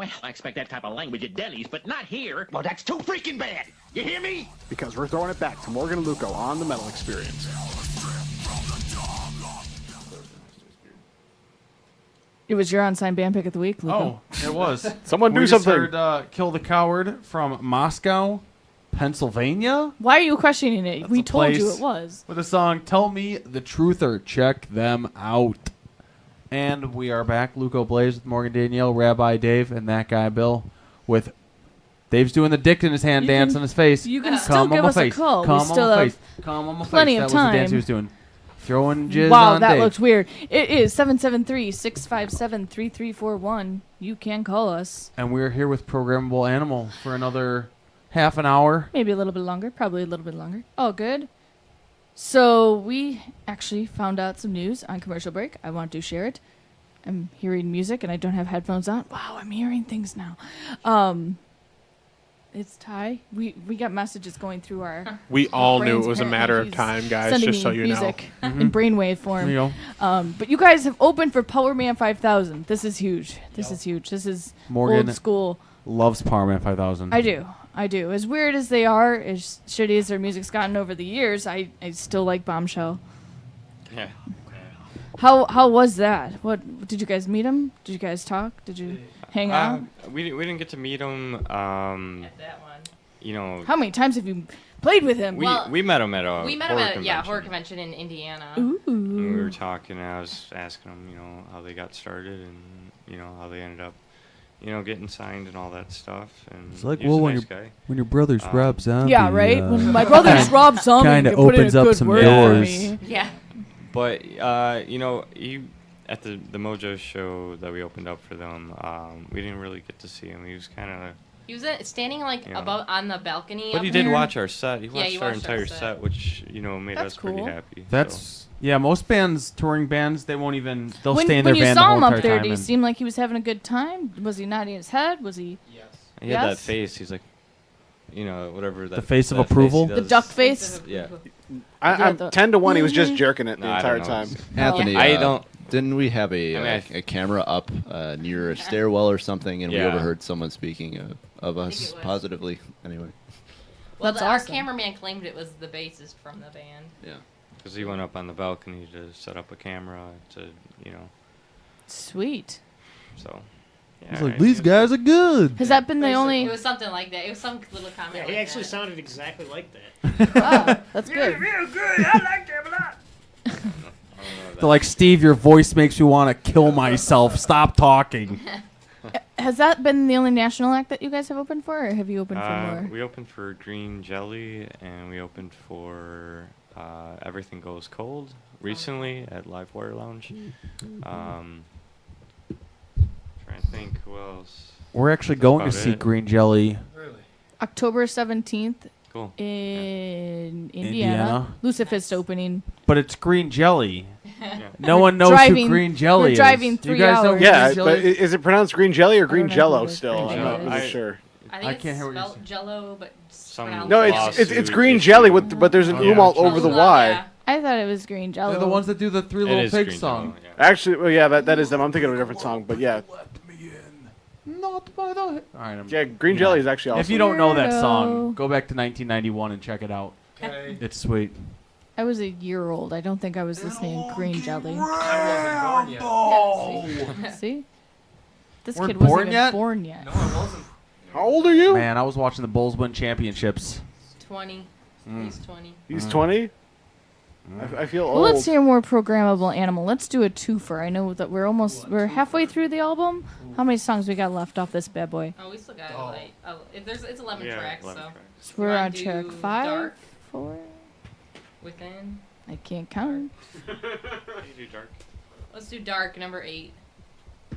Well, I expect that type of language at Denny's, but not here. Well, that's too freaking bad. You hear me? Because we're throwing it back to Morgan and Luco on the Metal Experience. It was your unsigned band pick of the week, Luco. Oh, it was. Someone we do just something. Heard, Kill the Coward from Moscow, Pennsylvania. Why are you questioning it? We a told you place it was. With the song "Tell Me the Truth" or "Check Them Out." And we are back. Luco Blaze with Morgan Danielle, Rabbi Dave, and that guy Bill. With Dave's doing the dick in his hand dance on his face. You can Come still on give my us a face. call. Come We on still my have face. Come on my plenty face. of That was the dance time. he was doing. Throwing jizz Wow, on that Dave. looked weird. It is 773-657-3341. You can call us. And we're here with Programmable Animal for another half an hour. Maybe a little bit longer. Probably a little bit longer. Oh, good. So we actually found out some news on commercial break. I want to share it. I'm hearing music and I don't have headphones on. Wow, I'm hearing things now. It's Ty. We got messages going through our. We all knew brains it was a apparently. matter of He's time, guys, sending just so me you know. music in brainwave form. There you But you guys have opened for Power Man 5000. This is huge. This is huge. This is Morgan old school. loves Power Man 5000. I do. As weird as they are, as shitty as their music's gotten over the years, I still like Bombshell. Yeah. How was that? What did you guys meet him? Did you guys talk? Did you hang out? We didn't get to meet him. At that one. You know. How many times have you played with him? We met him at a We met him at horror convention in Indiana. Ooh. And we were talking, and I was asking him, how they got started, and how they ended up, getting signed and all that stuff. And It's like, he was well, a nice guy. when your brother's Rob Zombie. Yeah, right. When my brother's Rob Zombie, Kinda you put in opens a up good some word for doors. me. Yeah. But he at the Mojo show that we opened up for them, we didn't really get to see him. He was kind of. He was standing above on the balcony. But up he did there. watch our set. He watched our watched our entire set. set, which made That's us pretty cool. happy. That's most bands, touring bands, they won't even. They'll When stay in their you van saw the him whole up entire there, time. did he and- seem like he was having a good time? Was he nodding his head? Was he? He had that Yes? face. He's like, whatever that. The face of that approval? he The does. duck face? Yeah. I'm 10-1. He was just jerking it the No, I entire don't know. time. Anthony, I don't. Didn't we have a I camera up near a stairwell or something, and we Yeah. overheard someone speaking of think us it was. positively? Anyway, Well, That's our awesome. cameraman claimed it was the bassist from the band. yeah. Because he went up on the balcony to set up a camera to, Sweet. so. Yeah, He's like, these guys are good. Has that been the It only? was something like that. It was some little comment. Yeah, like he actually that. sounded exactly like that. Ah, that's good. Real good. I like them a lot. They're like, Steve, your voice makes me want to kill myself. Stop talking. Has that been the only national act that you guys have opened for, or have you opened for more? We opened for Green Jelly, and we opened for Everything Goes Cold recently at Live Wire Lounge. Trying to think who else. We're actually That's going to about see it. Green Jelly. October 17th Cool. in Indiana. Indiana. Lucifist opening. But it's Green Jelly. Yeah. No one knows Driving- who Green Jelly we're is. driving Do you 3 guys know hours. who Yeah, Green Jelly but is? is it pronounced Green Jelly or Green know Jello if it is still? Green I'm Jello. not really I- sure. I I think can't it's hear what you're spelled saying. Jello, but Some pronounced No, Jello. it's Green Jelly, but there's an umlaut over the Y. Yeah. I thought it was Green Jello. They're the ones that do the Three It Little is Pigs Green song. Jello, yeah. Actually, well, yeah, that is them. I'm thinking of a different song, but yeah. Not by the. All right, Yeah, Green Jelly is actually awesome. If you don't know that Weirdo. song, go back to 1991 and check it out. It's sweet. I was a year old. I don't think I was listening to Green Jelly. I wasn't born yet. See? This Weren't kid wasn't born even yet? born yet. No, I wasn't. How old are you? Man, I was watching the Bulls win championships. 20. He's 20. He's 20. I feel Well, old. let's hear more Programmable Animal. Let's do a twofer. I know that we're halfway through the album. How many songs we got left off this bad boy? Oh, we still got it's 11 Yeah, tracks, 11 so. tracks. So we're You wanna on track do 5, Dark 4. Within. I can't count. You do dark. Let's do Dark, number 8.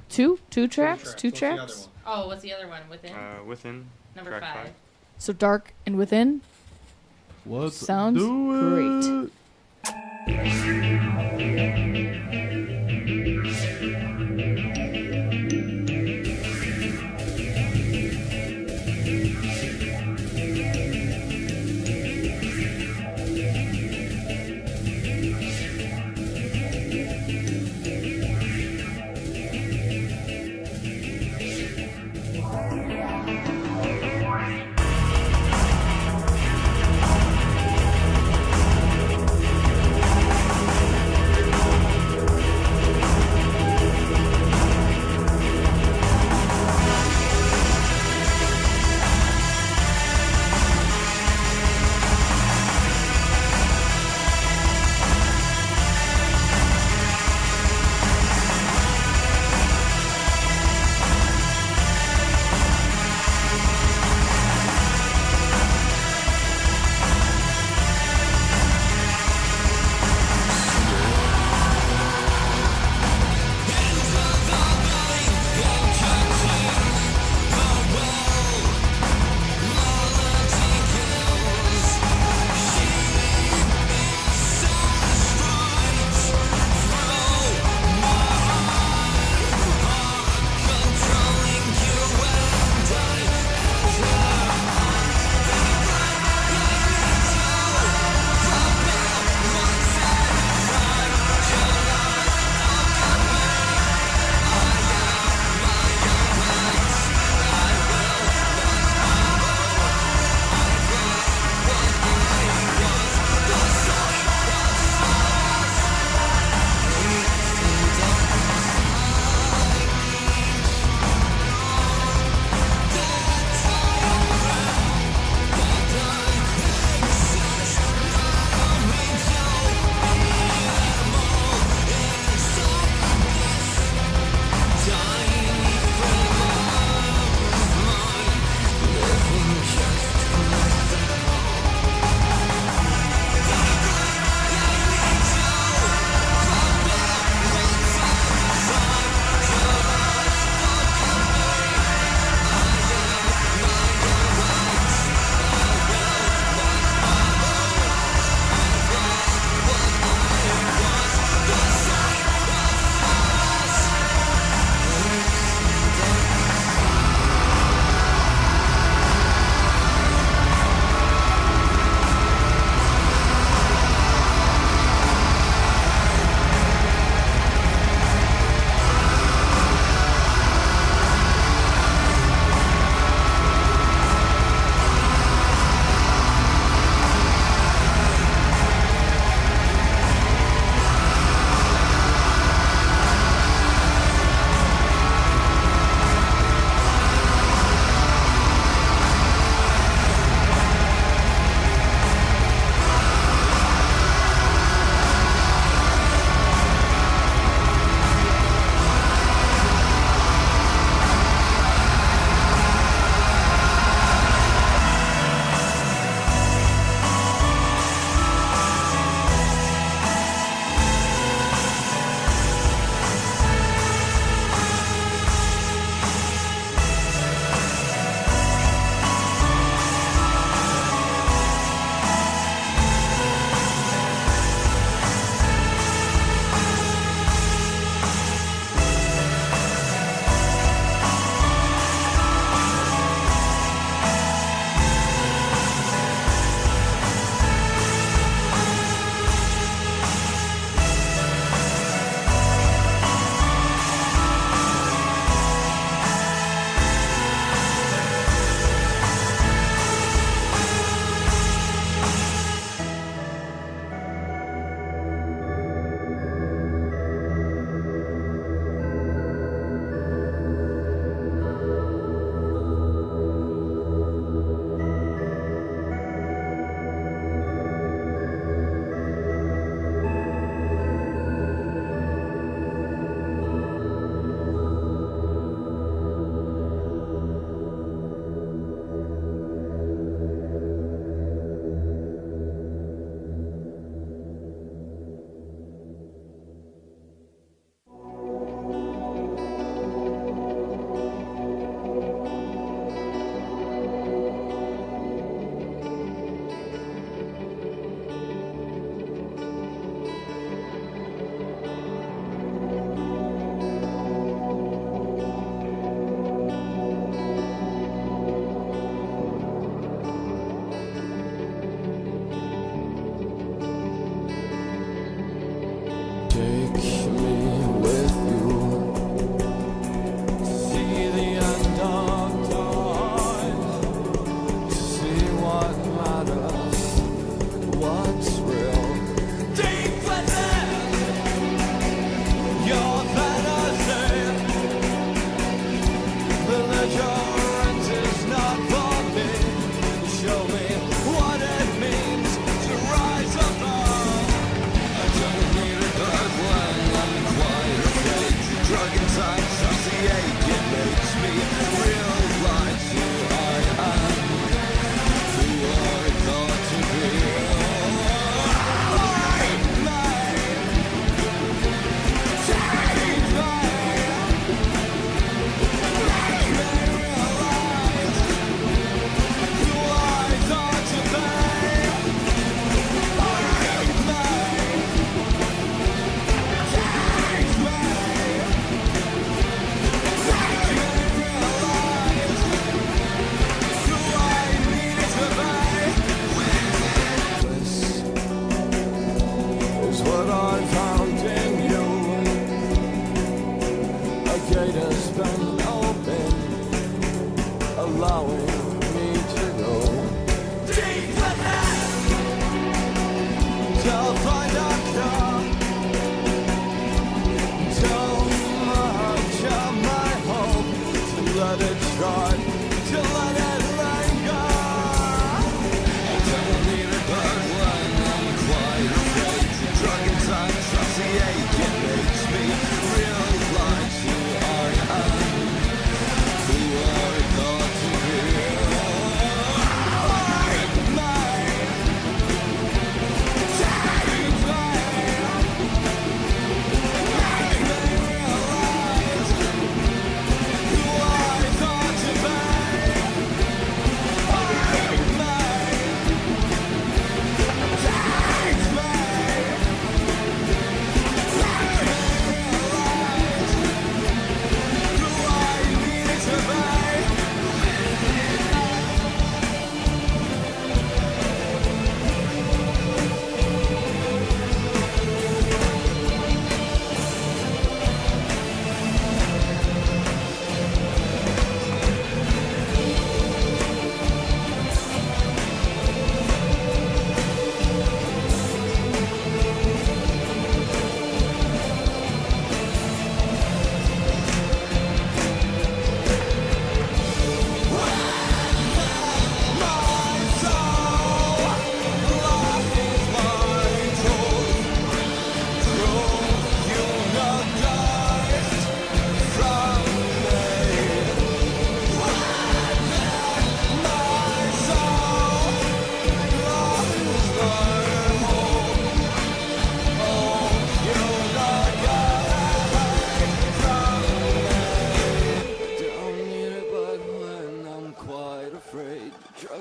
Two tracks. Two What's the other tracks. one? Oh, what's the other one? Within. Within. Number track 5. So Dark and Within. Let's Sounds great. allowing me to go deep within till find out too much of my hope to let it try, to let it linger. I don't need a bug when I'm quite afraid. Drug inside sucks the ache, it makes me realize who I am, who I thought to be.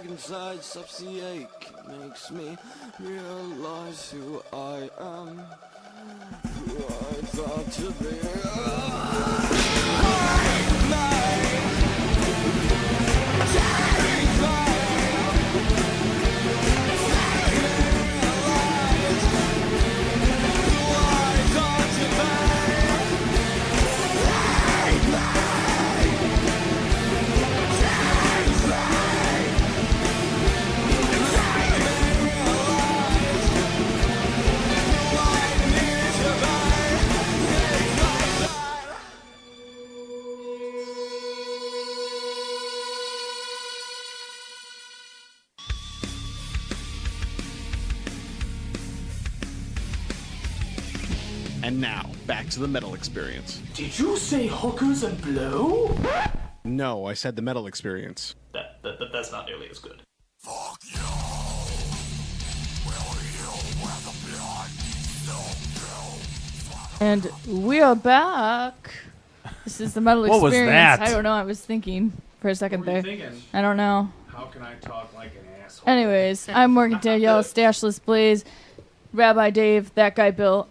Inside stops the ache, makes me realize who I am, who I thought to be. And now, back to the metal experience. Did you say hookers and blow? No, I said the metal experience. That's not nearly as good. And we are back. This is the metal What was experience. that? I don't know. I was thinking for a second What were you there. thinking? I don't know. How can I talk like an asshole? Anyways, I'm Morgan Danielle, Stashless Blaze, Rabbi Dave, that guy Bill,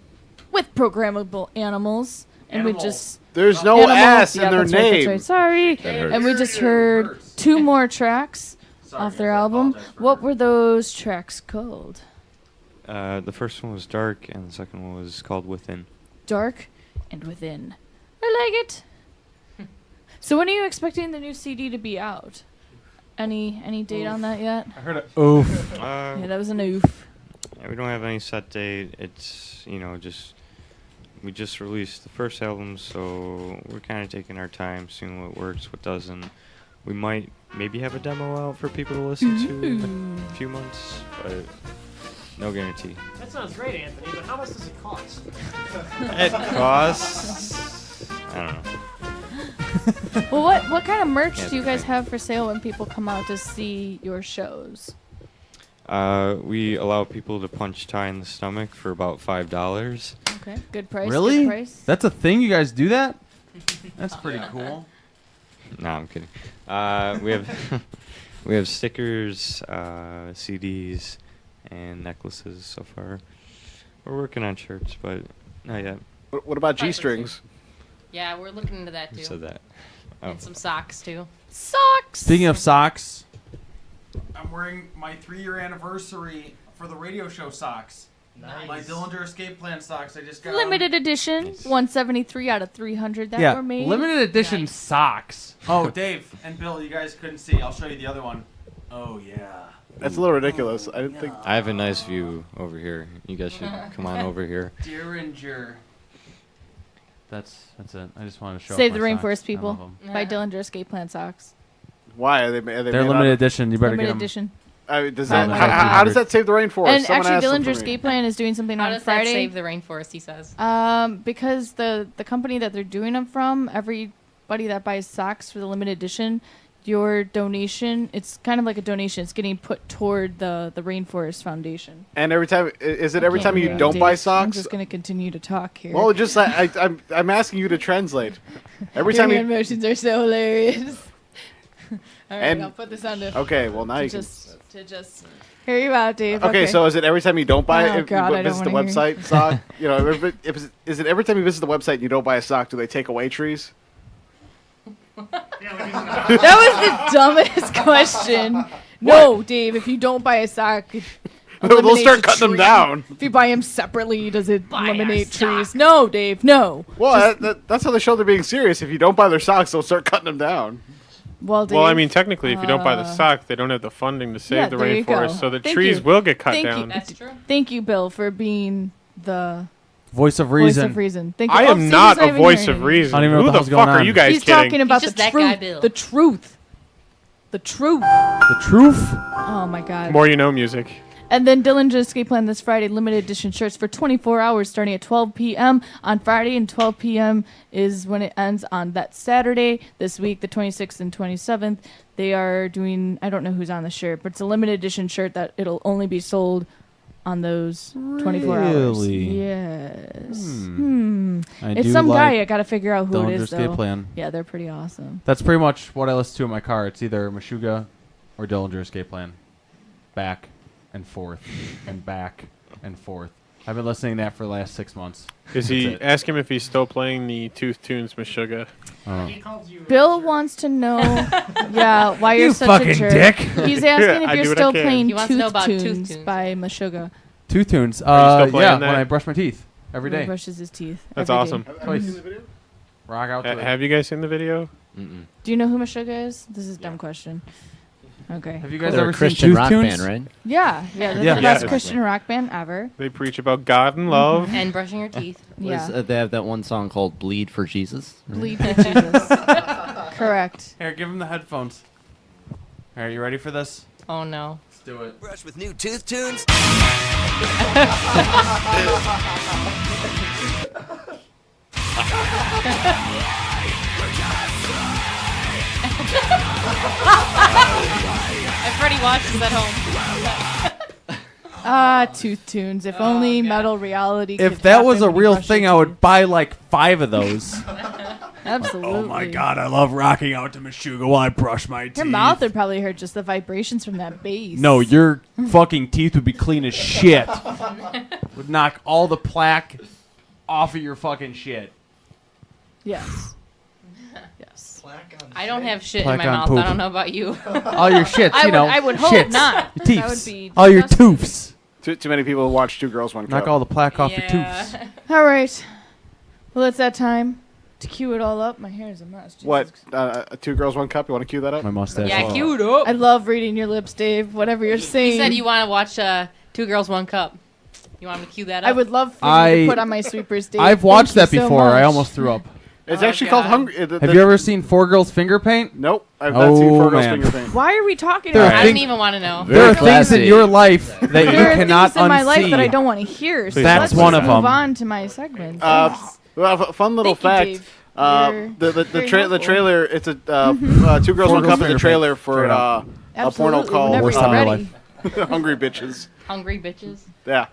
with Programmable Animals, and we just There's no Animals, ass in yeah, their that's right, that's name. right. Sorry, That hurts. and we just heard 2 more tracks off their album. What were those tracks called? The first one was Dark, and the second one was called Within. Dark and Within. I like it. So when are you expecting the new CD to be out? Any date on that yet? I heard a oof. Yeah, that was an oof. Yeah, we don't have any set date. It's, we just released the first album, so we're kind of taking our time, seeing what works, what doesn't. We might maybe have a demo out for people to listen to in a few months, but no guarantee. That sounds great, Anthony, but how much does it cost? It costs, I don't know. Well, what kind of merch do you guys have for sale when people come out to see your shows? We allow people to punch Ty in the stomach for about $5. Okay, good price. Really? Good price. That's a thing? You guys do that? That's pretty cool. No, I'm kidding. We have we have stickers, CDs, and necklaces so far. We're working on shirts, but not yet. What about G-strings? Yeah, we're looking into that too. Who said that? And some socks too. Socks. Speaking of socks, I'm wearing my 3-year anniversary for the radio show socks. My Dillinger Escape Plan socks. I just got Limited edition, 173 out of 300 that yeah, were made. limited edition socks. Oh, Dave and Bill, you guys couldn't see. I'll show you the other one. Oh yeah. That's a little ridiculous. I didn't think. I have a nice view over here. You guys should come on over here. Dillinger. That's it. I just wanted to show. Save off the my Rainforest socks. People by Dillinger Escape Plan socks. Why are they They're made limited edition. You better Limited get them. edition. Does Oh that, my how does that save the rainforest? And Someone actually, asked them Dillinger for me. Escape Plan is doing something How on does Friday. that save the rainforest? He says. Because the company that they're doing them from, everybody that buys socks for the limited edition, your donation, it's kind of like a donation. It's getting put toward the Rainforest Foundation. And every time, is it every Can't time you hear don't Dave. buy I'm socks? just going to continue to talk here. Well, just I'm asking you to translate. Every Your time you. hand motions are so hilarious. All right, And- I'll put this on to. Okay, well, now to you can- just hear you out, Dave. Okay, so is it every time you don't buy Oh, if God, you I don't visit the wanna hear website sock? You know, is it every time you visit the website and you don't buy a sock, do they take away trees? That was the dumbest question. No, Dave, if you don't buy a sock, it They'll eliminates start a cutting them tree. down. If you buy them separately, does it eliminate trees? No, Dave, no. Well, that's how they show they're being serious. If you don't buy their socks, they'll start cutting them down. Well, Dave, Well, I mean, technically, if you don't buy the sock, they don't have the funding to save yeah, the there you go. rainforest, so the Thank trees you. will get cut Thank down. You. That's true. Thank you, Bill, for being the Voice of voice reason. of reason. Thank you. I Oh, am see, not he's a even voice hearing of me. reason. I don't even know Who what the the hell's fuck going are on. you guys He's kidding? talking about He's the just that truth. guy, Bill. The truth. The truth. The truth. Oh my God. More you know music. And then Dillinger Escape Plan this Friday, limited edition shirts for 24 hours starting at 12 p.m. on Friday, and 12 p.m. is when it ends on that Saturday. This week, the 26th and 27th, they are doing, I don't know who's on the shirt, but it's a limited edition shirt that it'll only be sold on those 24 hours. Really? Yes. I It's do some like guy. I got to figure out who Dillinger it is, Escape though. Plan. Yeah, they're pretty awesome. That's pretty much what I listen to in my car. It's either Meshuggah or Dillinger Escape Plan. Back and forth and back and forth. I've been listening to that for the last 6 months. Is he? Ask him if he's still playing the Tooth Tunes Meshuggah. Bill wants to know, yeah, why you're You such fucking a jerk. dick. He's asking if I you're do what I still can. playing He wants to know Tooth about Tooth Tunes Tunes. by Meshuggah. Tooth Tunes. Are you still playing Yeah, that? when I brush my teeth every He day. brushes his teeth. That's every day. awesome. Twice. Rock out to it. Have you guys seen the video? Mm-mm. Do you know who Meshuggah is? This is a dumb question. Okay. Have you guys They're ever a seen Christian Tooth rock Tunes? band, right? Yeah, they're Yeah. the best Yeah. Christian rock band ever. They preach about God and love. And brushing your teeth. Yeah. They have that one song called "Bleed for Jesus." Bleed for Jesus. Correct. Here, give him the headphones. Are you ready for this? Oh no. Let's do it. Brush with new Tooth Tunes. If Freddie watches at home. Tooth Tunes. If only metal reality could If that was a happen when you real brush thing, your I would teeth. buy like 5 of those. Absolutely. Oh my god, I love rocking out to Meshuggah while I brush my teeth. Your mouth would probably hurt just the vibrations from that bass. No, your fucking teeth would be clean as shit. Would knock all the plaque off of your fucking shit. Yes. Yes. I don't have shit Plaque in my on mouth. poop. I don't know about you. All your shits, you know. I would hope shits, not. Your That would teeths, be all your disgusting. toofs. Too many people watch Two Girls, One Cup. Knock all the plaque off your Yeah. toofs. All right. Well, it's that time to cue it all up. My hair is a mess. Jesus. What? Two Girls, One Cup? You want to cue that up? My mustache. Yeah, cute up. I love reading your lips, Dave. Whatever you're saying. You said you want to watch Two Girls, One Cup. You want me to cue that up? I would love for you to put on my sweepers, Dave. I've watched Thank that you so before. I much. almost threw up. It's Oh, actually God. called Hungry. Have you ever seen 4 Girls Finger Paint? Nope. I've not seen Four Girls man. Finger Paint. Why are we talking There about are I this? don't even want to know. There are Very things in classy. your life that you There are cannot things in my life that I unsee. don't want to hear. So That's let's one just of move them. on to my segment. Well, fun little Thank you, fact. Dave. You're The very the helpful. trailer. It's a Two Girls, Four One Girls Cup is a Finger trailer Paint. for Straight up. a porno Absolutely, called whenever Worst you're time of my ready. life. Hungry Bitches. Hungry bitches. Yeah.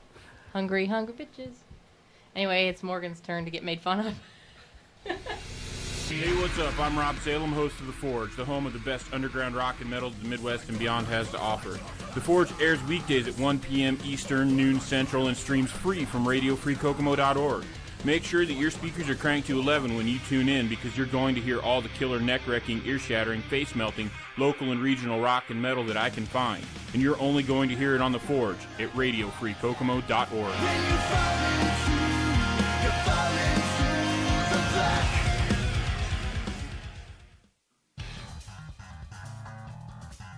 Hungry bitches. Anyway, it's Morgan's turn to get made fun of. Hey, what's up? I'm Rob Salem, host of The Forge, the home of the best underground rock and metal the Midwest and beyond has to offer. The Forge airs weekdays at 1 p.m. Eastern, noon Central, and streams free from RadioFreeKokomo.org. Make sure that your speakers are cranked to 11 when you tune in, because you're going to hear all the killer, neck-wrecking, ear-shattering, face-melting, local and regional rock and metal that I can find. And you're only going to hear it on The Forge at radiofreekokomo.org.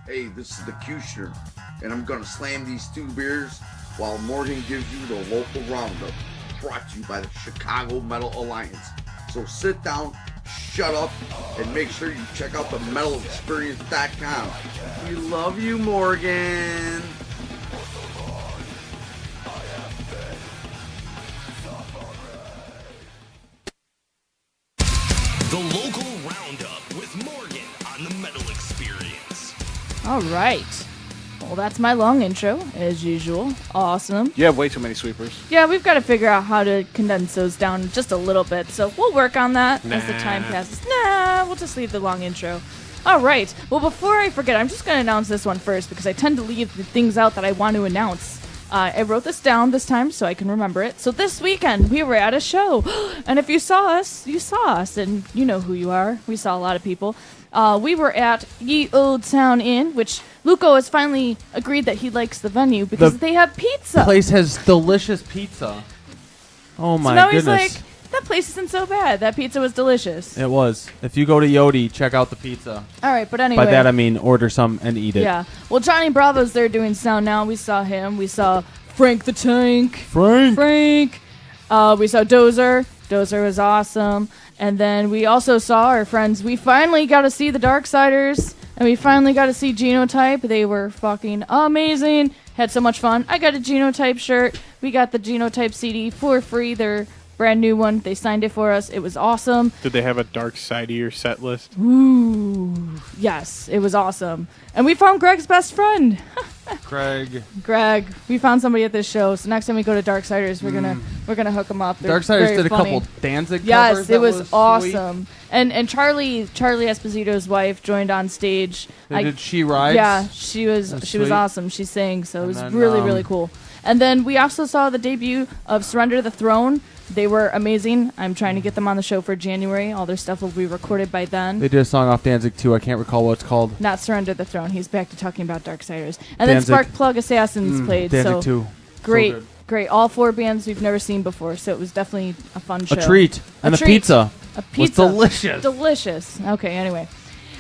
Hey, this is the Kushner, and I'm gonna slam these 2 beers while Morgan gives you the local roundup, brought to you by the Chicago Metal Alliance. So sit down, shut up, and make sure you check out the metalexperience.com. We love you, Morgan. The local roundup with Morgan on the Metal Experience. All right. Well, that's my long intro, as usual. Awesome. You have way too many sweepers. Yeah, we've got to figure out how to condense those down just a little bit, so we'll work on that as the time passes. We'll just leave the long intro. All right. Well, before I forget, I'm just going to announce this one first, because I tend to leave the things out that I want to announce. I wrote this down this time so I can remember it. So this weekend, we were at a show. And if you saw us, you saw us, and you know who you are. We saw a lot of people. We were at Ye Old Town Inn, which Luco has finally agreed that he likes the venue because they have pizza. Place has delicious pizza. Oh my so now goodness. he's like, that place isn't so bad. That pizza was delicious. It was. If you go to Yodi, check out the pizza. All right, but anyway. By that I mean order some and eat it. Yeah. Well, Johnny Bravo's there doing sound now. We saw him. We saw Frank the Tank. Frank. We saw Dozer. Dozer was awesome. And then we also saw our friends. We finally got to see the Darksiders. And we finally got to see Genotype. They were fucking amazing. Had so much fun. I got a Genotype shirt. We got the Genotype CD for free. They're brand new one. They signed it for us. It was awesome. Did they have a Dark Sidier set list? Ooh, yes, it was awesome. And we found Greg's best friend. Greg. We found somebody at this show. So next time we go to Darksiders, we're gonna hook them up. They're Darksiders very did a funny. couple Danzig yes, covers. Yes, it was sweet. awesome. And Charlie Esposito's wife joined on stage. Did She Rides? Yeah, she was awesome. She sang, so it was really cool. And then we also saw the debut of Surrender the Throne. They were amazing. I'm trying to get them on the show for January. All their stuff will be recorded by then. They did a song off Danzig too. I can't recall what it's called. Not Surrender the Throne. He's back to talking about Darksiders. And Danzig. then Sparkplug Assassins played. Danzig so 2. Great, So great. All 4 bands we've never seen before, so it was definitely a fun show. A treat. And the pizza. A pizza. Was delicious. Delicious. Okay, anyway.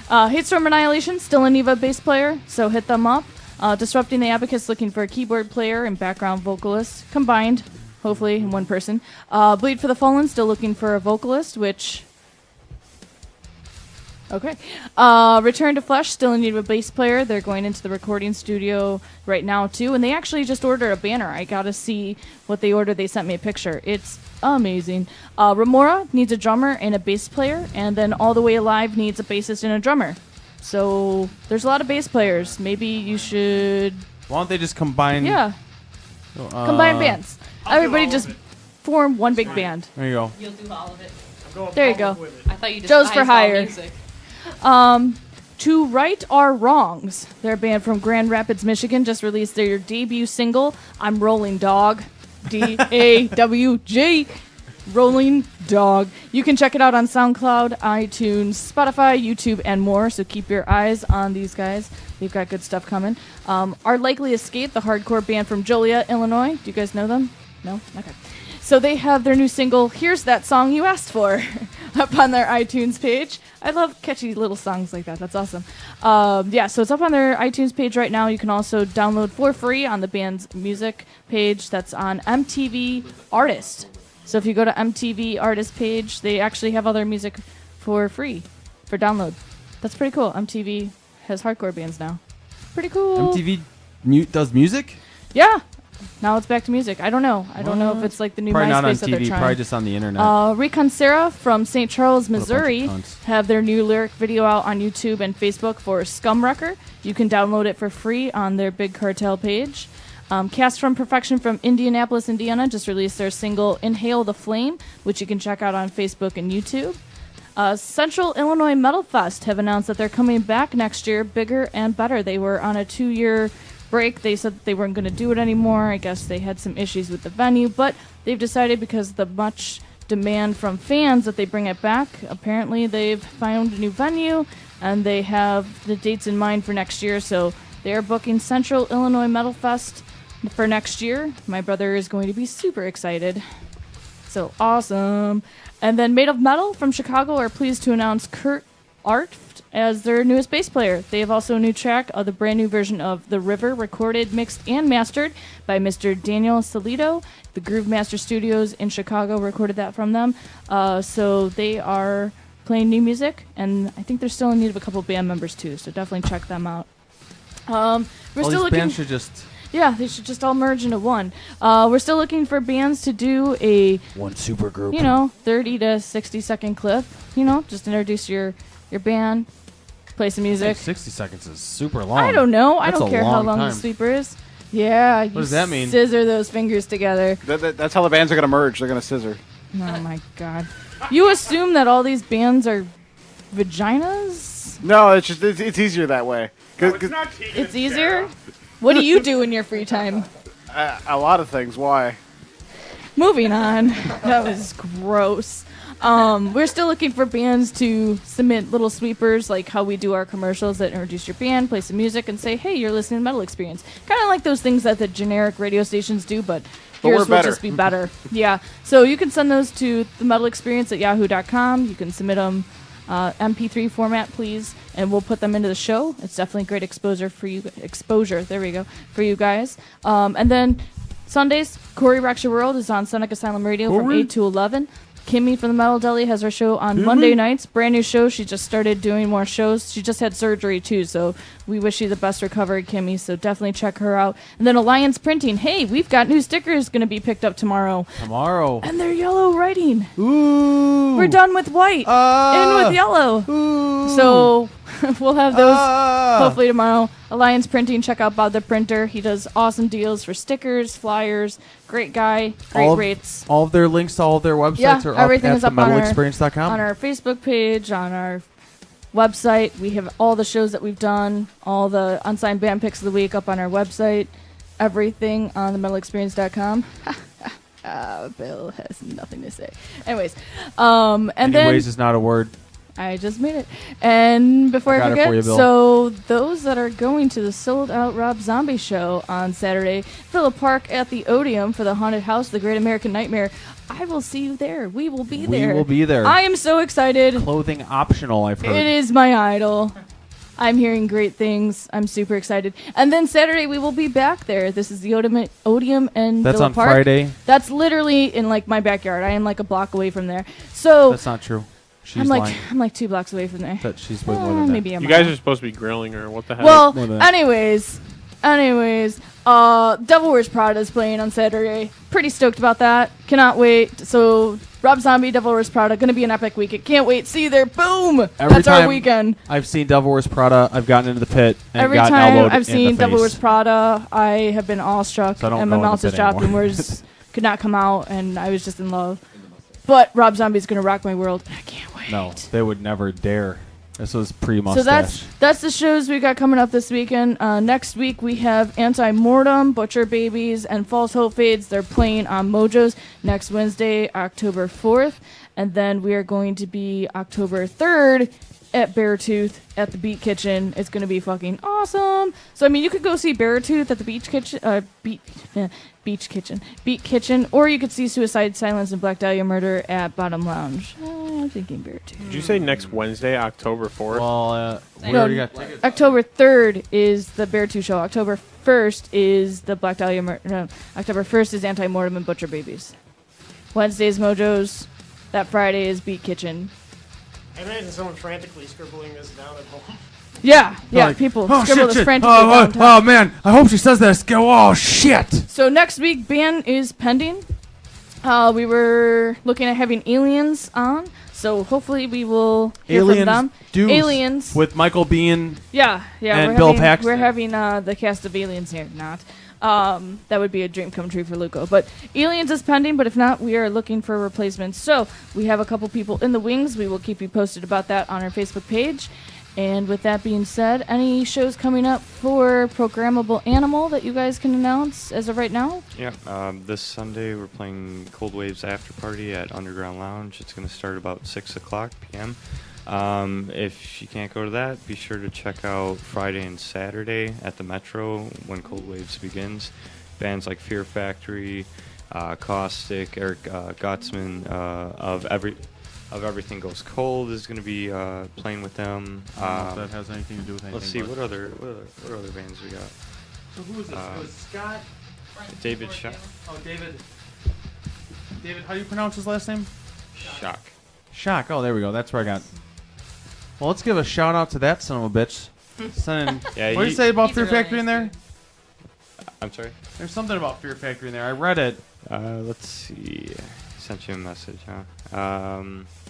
Hitstrom Annihilation, still a Neva bass player, so hit them up. Disrupting the Abacus, looking for a keyboard player and background vocalist combined, hopefully in one person. Bleed for the Fallen, still looking for a vocalist, which... Okay. Return to Flesh, still in need of a bass player. They're going into the recording studio right now, too. And they actually just ordered a banner. I got to see what they ordered. They sent me a picture. It's amazing. Remora needs a drummer and a bass player. And then All the Way Alive needs a bassist and a drummer. So there's a lot of bass players. Maybe you should... Why don't they just combine... Yeah. Combine bands. Everybody just form one big band. There you go. You'll do all of it. There you go. I thought you just Joe's for hire. music. To Right Our Wrongs. They're a band from Grand Rapids, Michigan. Just released their debut single, I'm Rolling Dog. D-A-W-G. Rolling Dog. You can check it out on SoundCloud, iTunes, Spotify, YouTube, and more. So keep your eyes on these guys. They've got good stuff coming. Our Likely Escape, the hardcore band from Joliet, Illinois. Do you guys know them? No? Okay. So they have their new single, Here's That Song You Asked For, up on their iTunes page. I love catchy little songs like that. That's awesome. So it's up on their iTunes page right now. You can also download for free on the band's music page. That's on MTV Artist. So if you go to MTV Artist page, they actually have all their music for free, for download. That's pretty cool. MTV has hardcore bands now. Pretty cool. MTV does music? Yeah. Now it's back to music. I don't know. I don't know if it's like the new probably MySpace not on that they're TV, trying. probably just on the internet. Recon Sarah from St. Charles, What a bunch of Missouri, cunts. have their new lyric video out on YouTube and Facebook for Scumwrecker. You can download it for free on their Big Cartel page. Cast from Perfection from Indianapolis, Indiana, just released their single Inhale the Flame, which you can check out on Facebook and YouTube. Central Illinois Metal Fest have announced that they're coming back next year, bigger and better. They were on a 2-year break. They said that they weren't going to do it anymore. I guess they had some issues with the venue, but they've decided because of the much demand from fans that they bring it back. Apparently, they've found a new venue, and they have the dates in mind for next year. So they are booking Central Illinois Metal Fest for next year. My brother is going to be super excited. So awesome. And then Made of Metal from Chicago are pleased to announce Kurt Arft as their newest bass player. They have also a new track of the brand new version of The River, recorded, mixed, and mastered by Mr. Daniel Salito. The Groove Master Studios in Chicago recorded that from them. So they are playing new music, and I think they're still in need of a couple band members too, so definitely check them out. We're All still these looking. bands should just Yeah, they should just all merge into one. We're still looking for bands to do a one super group. 30 to 60 second clip. Just introduce your band, play some music. 60 seconds is super long. I don't know. I That's don't a care how long long time. the sweeper is. Yeah, What does that mean? Scissor those fingers together. That's how the bands are going to merge. They're going to scissor. Oh my god. You assume that all these bands are vaginas? No, it's easier that way. It's easier? What do you do in your free time? A lot of things. Why? Moving on. That was gross. We're still looking for bands to submit little sweepers, like how we do our commercials that introduce your band, play some music, and say, hey, you're listening to Metal Experience. Kind of like those things that the generic radio stations do, but yours will better. just be better. Yeah. So you can send those to themetalexperience@yahoo.com. You can submit them MP3 format, please, and we'll put them into the show. It's definitely great exposure for you. There we go, for you guys. And then Sundays, Corey Rocks Your World is on Sonic Asylum Radio from 8 to 11. Kimmy from the Metal Deli has her show on Monday nights. Brand new show. She just started doing more shows. She just had surgery, too, so we wish you the best recovery, Kimmy, so definitely check her out. And then Alliance Printing. Hey, we've got new stickers going to be picked up tomorrow. And they're yellow writing. Ooh. We're done with white and with yellow. So we'll have those hopefully tomorrow. Alliance Printing, check out Bob the Printer. He does awesome deals for stickers, flyers. Great guy, great rates. All of their links to all of their websites are up everything at is up on themetalexperience.com. our Facebook page, on our website. We have all the shows that we've done, all the unsigned band picks of the week up on our website. Everything on themetalexperience.com. Bill has nothing to say. Anyways, Anyways is not a word. I just made it. And before I got it forget, for you, Bill. so those that are going to the sold out Rob Zombie show on Saturday, Phillip Park at the Odeum for the Haunted House, The Great American Nightmare, I will see you there. We will be there. We will be there. I am so excited. Clothing optional, I've heard. It is my idol. I'm hearing great things. I'm super excited. And then Saturday we will be back there. This is the Odeum and That's Phillip on Park. Friday. That's literally in like my backyard. I am like a block away from there. So That's not true. She's I'm lying. like 2 blocks away from there. That she's way more than that. Maybe I'm You guys are supposed to be grilling, or what the hell? Well, More than that. anyways, Devil Wears Prada is playing on Saturday. Pretty stoked about that. Cannot wait. So Rob Zombie, Devil Wears Prada, gonna be an epic weekend. Can't wait. See you there. Boom. Every That's our time weekend. I've seen Devil Wears Prada, I've gotten into the pit and Every gotten time elbowed I've in seen the Devil face. Wears Prada, I have been awestruck, So I don't and my go in the mouth pit just dropped, and anymore. words could not come out, and I was just in love. But Rob Zombie's gonna rock my world. I can't wait. No, they would never dare. This was pre-mustache. So that's the shows we got coming up this weekend. Next week we have Anti-Mortem, Butcher Babies, and False Hope Fades. They're playing on Mojo's next Wednesday, October 4th. And then we are going to be October 3rd at Beartooth at the Beat Kitchen. It's going to be fucking awesome. So, I mean, you could go see Beartooth at the Beat Kitchen, or you could see Suicide Silence and Black Dahlia Murder at Bottom Lounge. I'm thinking Beartooth. Did you say next Wednesday, October 4th? Well, we No, already got tickets. October 3rd is the Beartooth show. October 1st is the Black Dahlia Murder. No, October 1st is Anti-Mortem and Butcher Babies. Wednesday is Mojo's. That Friday is Beat Kitchen. I imagine someone frantically scribbling this down at home. Yeah, Like, people oh, scribble shit, this shit. frantically Oh, downtown. oh, man, I hope she says this. Go, oh, shit. So next week, ban is pending. We were looking at having Aliens on, so hopefully we will hear from them. Deuce Aliens. with Michael Bean. Yeah, and we're Bill having, Paxton. We're having the cast of Aliens here. Not. That would be a dream come true for Luco. But Aliens is pending, but if not, we are looking for replacements. So we have a couple people in the wings. We will keep you posted about that on our Facebook page. And with that being said, any shows coming up for Programmable Animal that you guys can announce as of right now? Yeah, this Sunday we're playing Cold Waves After Party at Underground Lounge. It's going to start about 6 o'clock p.m. If you can't go to that, be sure to check out Friday and Saturday at the Metro when Cold Waves begins. Bands like Fear Factory, Caustic, Eric Gottsman of Everything Goes Cold is going to be playing with them. I don't know if that has anything to do with anything. Let's see, what other bands we got? So who is this? It was Scott? David Shock. Oh, David. David, how do you pronounce his last name? Shock. Shock. Oh, there we go. That's where I got. Well, let's give a shout out to that son of a bitch. Sending. Yeah, what did you say about Fear really Factory in there? I'm sorry? There's something about Fear Factory in there. I read it. Let's see. Sent you a message, huh?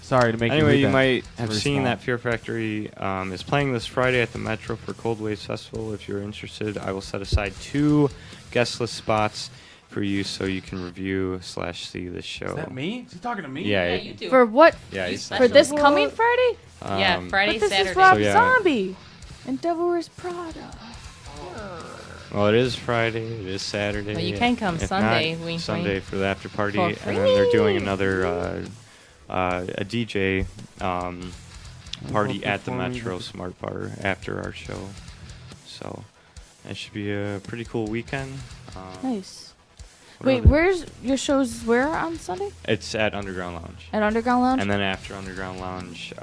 Sorry to make anyway, you you might have very seen small. that Fear Factory is playing this Friday at the Metro for Cold Waves Festival. If you're interested, I will set aside 2 guest list spots for you so you can review / see this show. Is that me? Is he talking to me? Yeah, you do. For what? Yeah, he's For this coming Friday? Yeah, Friday, But this Saturday. is Rob So, yeah. Zombie and Devil Wears Prada. Well, it is Friday. It is Saturday. Well, you can come If Sunday, not, wink, Sunday wink. for the after party, For and then they're doing free. another a DJ party at the performing Metro at the- Smart Bar after our show. So it should be a pretty cool weekend. Nice. what Wait, other- where's your shows? Where on Sunday? It's at Underground Lounge. At Underground Lounge? And then after Underground Lounge,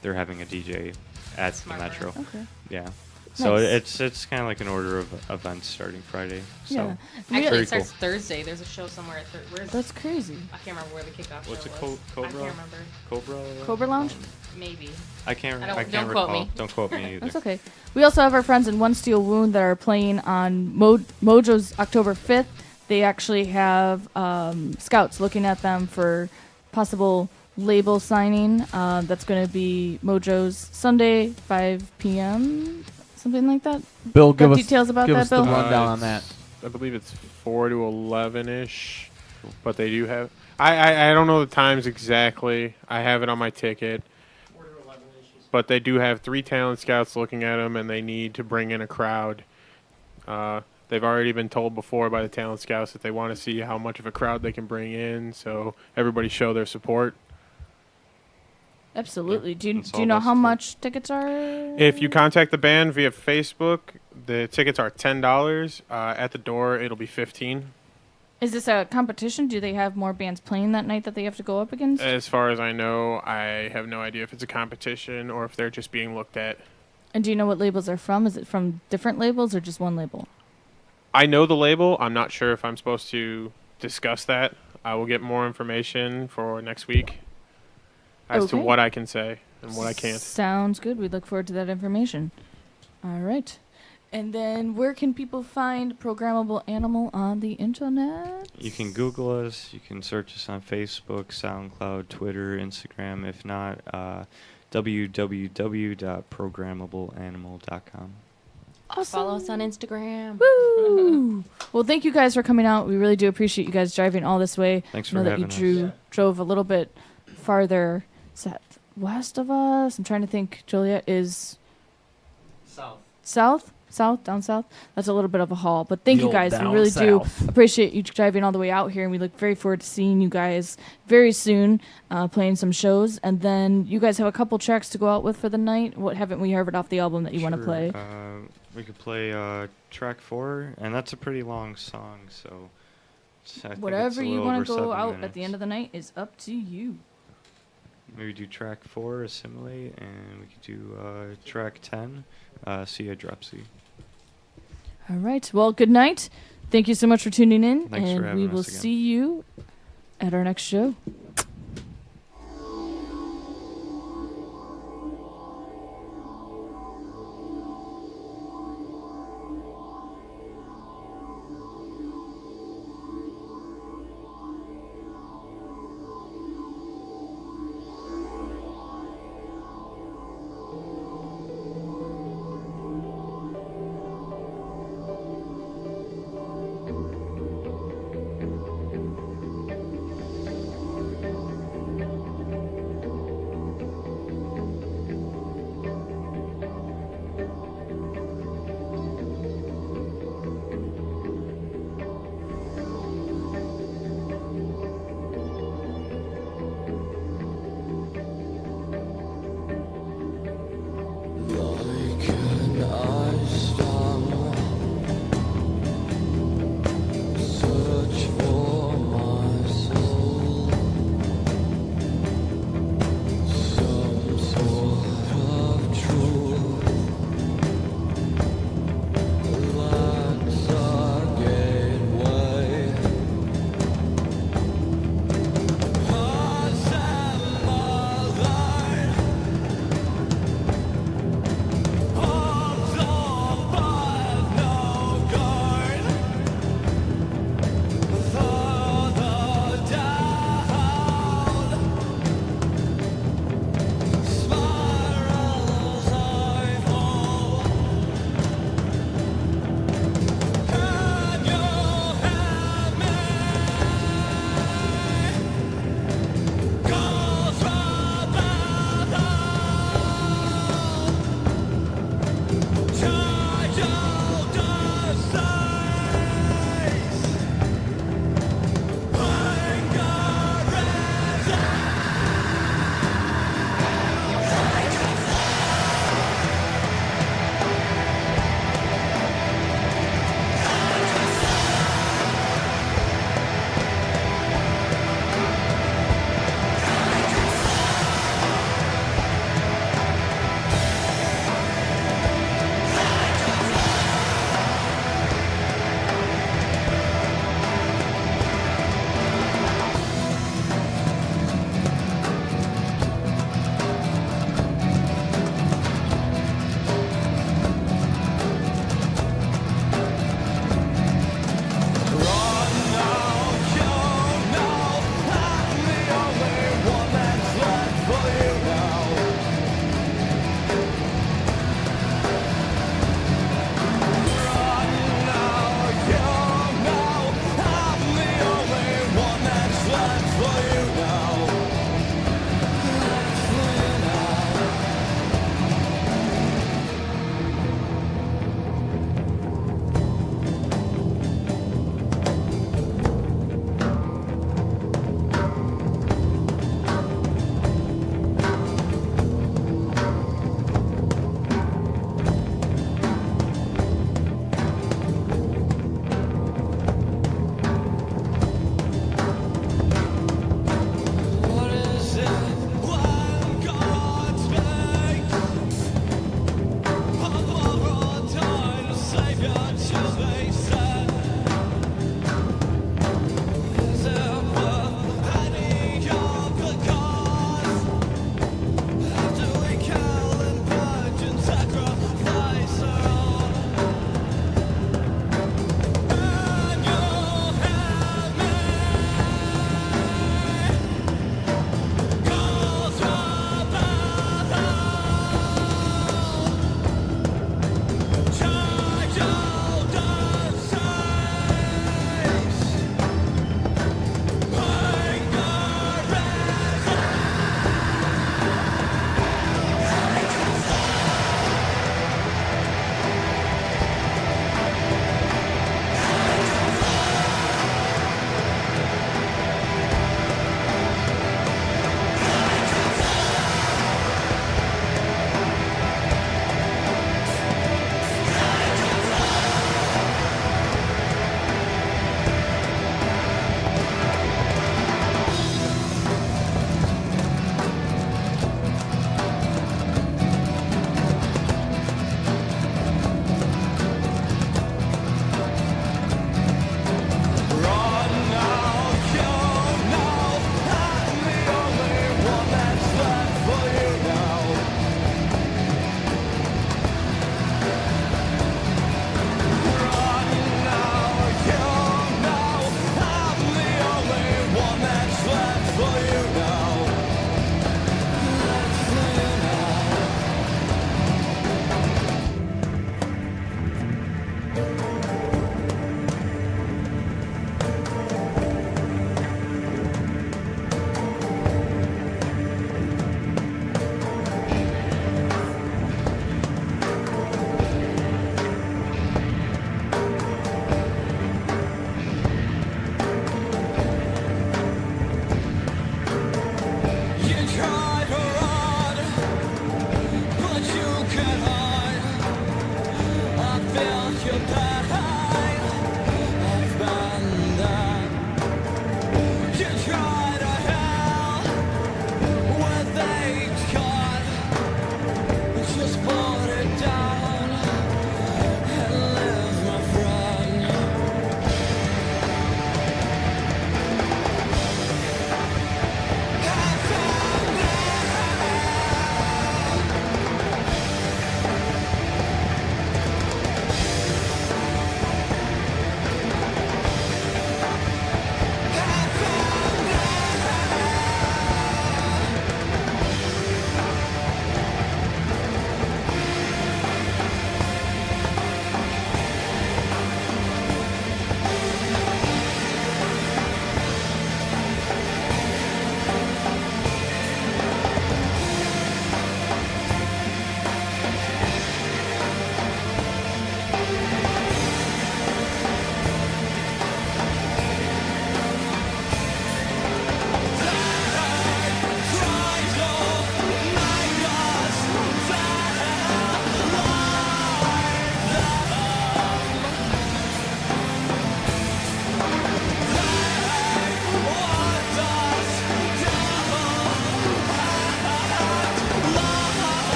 they're having a DJ at the Metro. Okay. Yeah. So Nice. it's kind of like an order of events starting Friday. So Yeah. Actually, very it starts cool. Thursday. There's a show somewhere at where's That's crazy. I can't remember where the kickoff What's show it, was. Cobra? I can't remember. Cobra? Cobra Lounge? Maybe. I can't don't recall. quote me. Don't quote me either. That's okay. We also have our friends in One Steel Wound that are playing on Mojo's October 5th. They actually have scouts looking at them for possible label signing. That's going to be Mojo's Sunday, 5 p.m., something like that. Bill, Got give us details about give that, us the Bill? rundown on that. I believe it's 4 to 11-ish, but they do have... I don't know the times exactly. I have it on my ticket. But they do have 3 talent scouts looking at them, and they need to bring in a crowd. They've already been told before by the talent scouts that they want to see how much of a crowd they can bring in, so everybody show their support. Absolutely. Do It's you all know about how support. much tickets are? If you contact the band via Facebook, the tickets are $10. At the door, it'll be $15. Is this a competition? Do they have more bands playing that night that they have to go up against? As far as I know, I have no idea if it's a competition or if they're just being looked at. And do you know what labels are from? Is it from different labels or just one label? I know the label. I'm not sure if I'm supposed to discuss that. I will get more information for next week as to Okay. what I can say and what I can't. Sounds good. We look forward to that information. All right. And then where can people find Programmable Animal on the internet? You can Google us. You can search us on Facebook, SoundCloud, Twitter, Instagram. If not, www.programmableanimal.com. Awesome. Follow us on Instagram. Woo! Well, thank you guys for coming out. We really do appreciate you guys driving all this way. Thanks I know for that you having us. drove a little bit farther. Is that west of us? I'm trying to think. Joliet is south, down south. That's a little bit of a haul, but thank The you old guys. We down really south. do appreciate you driving all the way out here, and we look very forward to seeing you guys very soon, playing some shows. And then you guys have a couple tracks to go out with for the night. What haven't we heard off the album that you want to Sure. play? We could play track 4, and that's a pretty long song, so I think it's Whatever a you little want over to go 7 out minutes. at the end of the night is up to you. Maybe do track 4, Assimilate, and we could do track 10, See a Dropsy. All right. Well, good night. Thank you so much for tuning in, Thanks for and having we will us again. see you at our next show.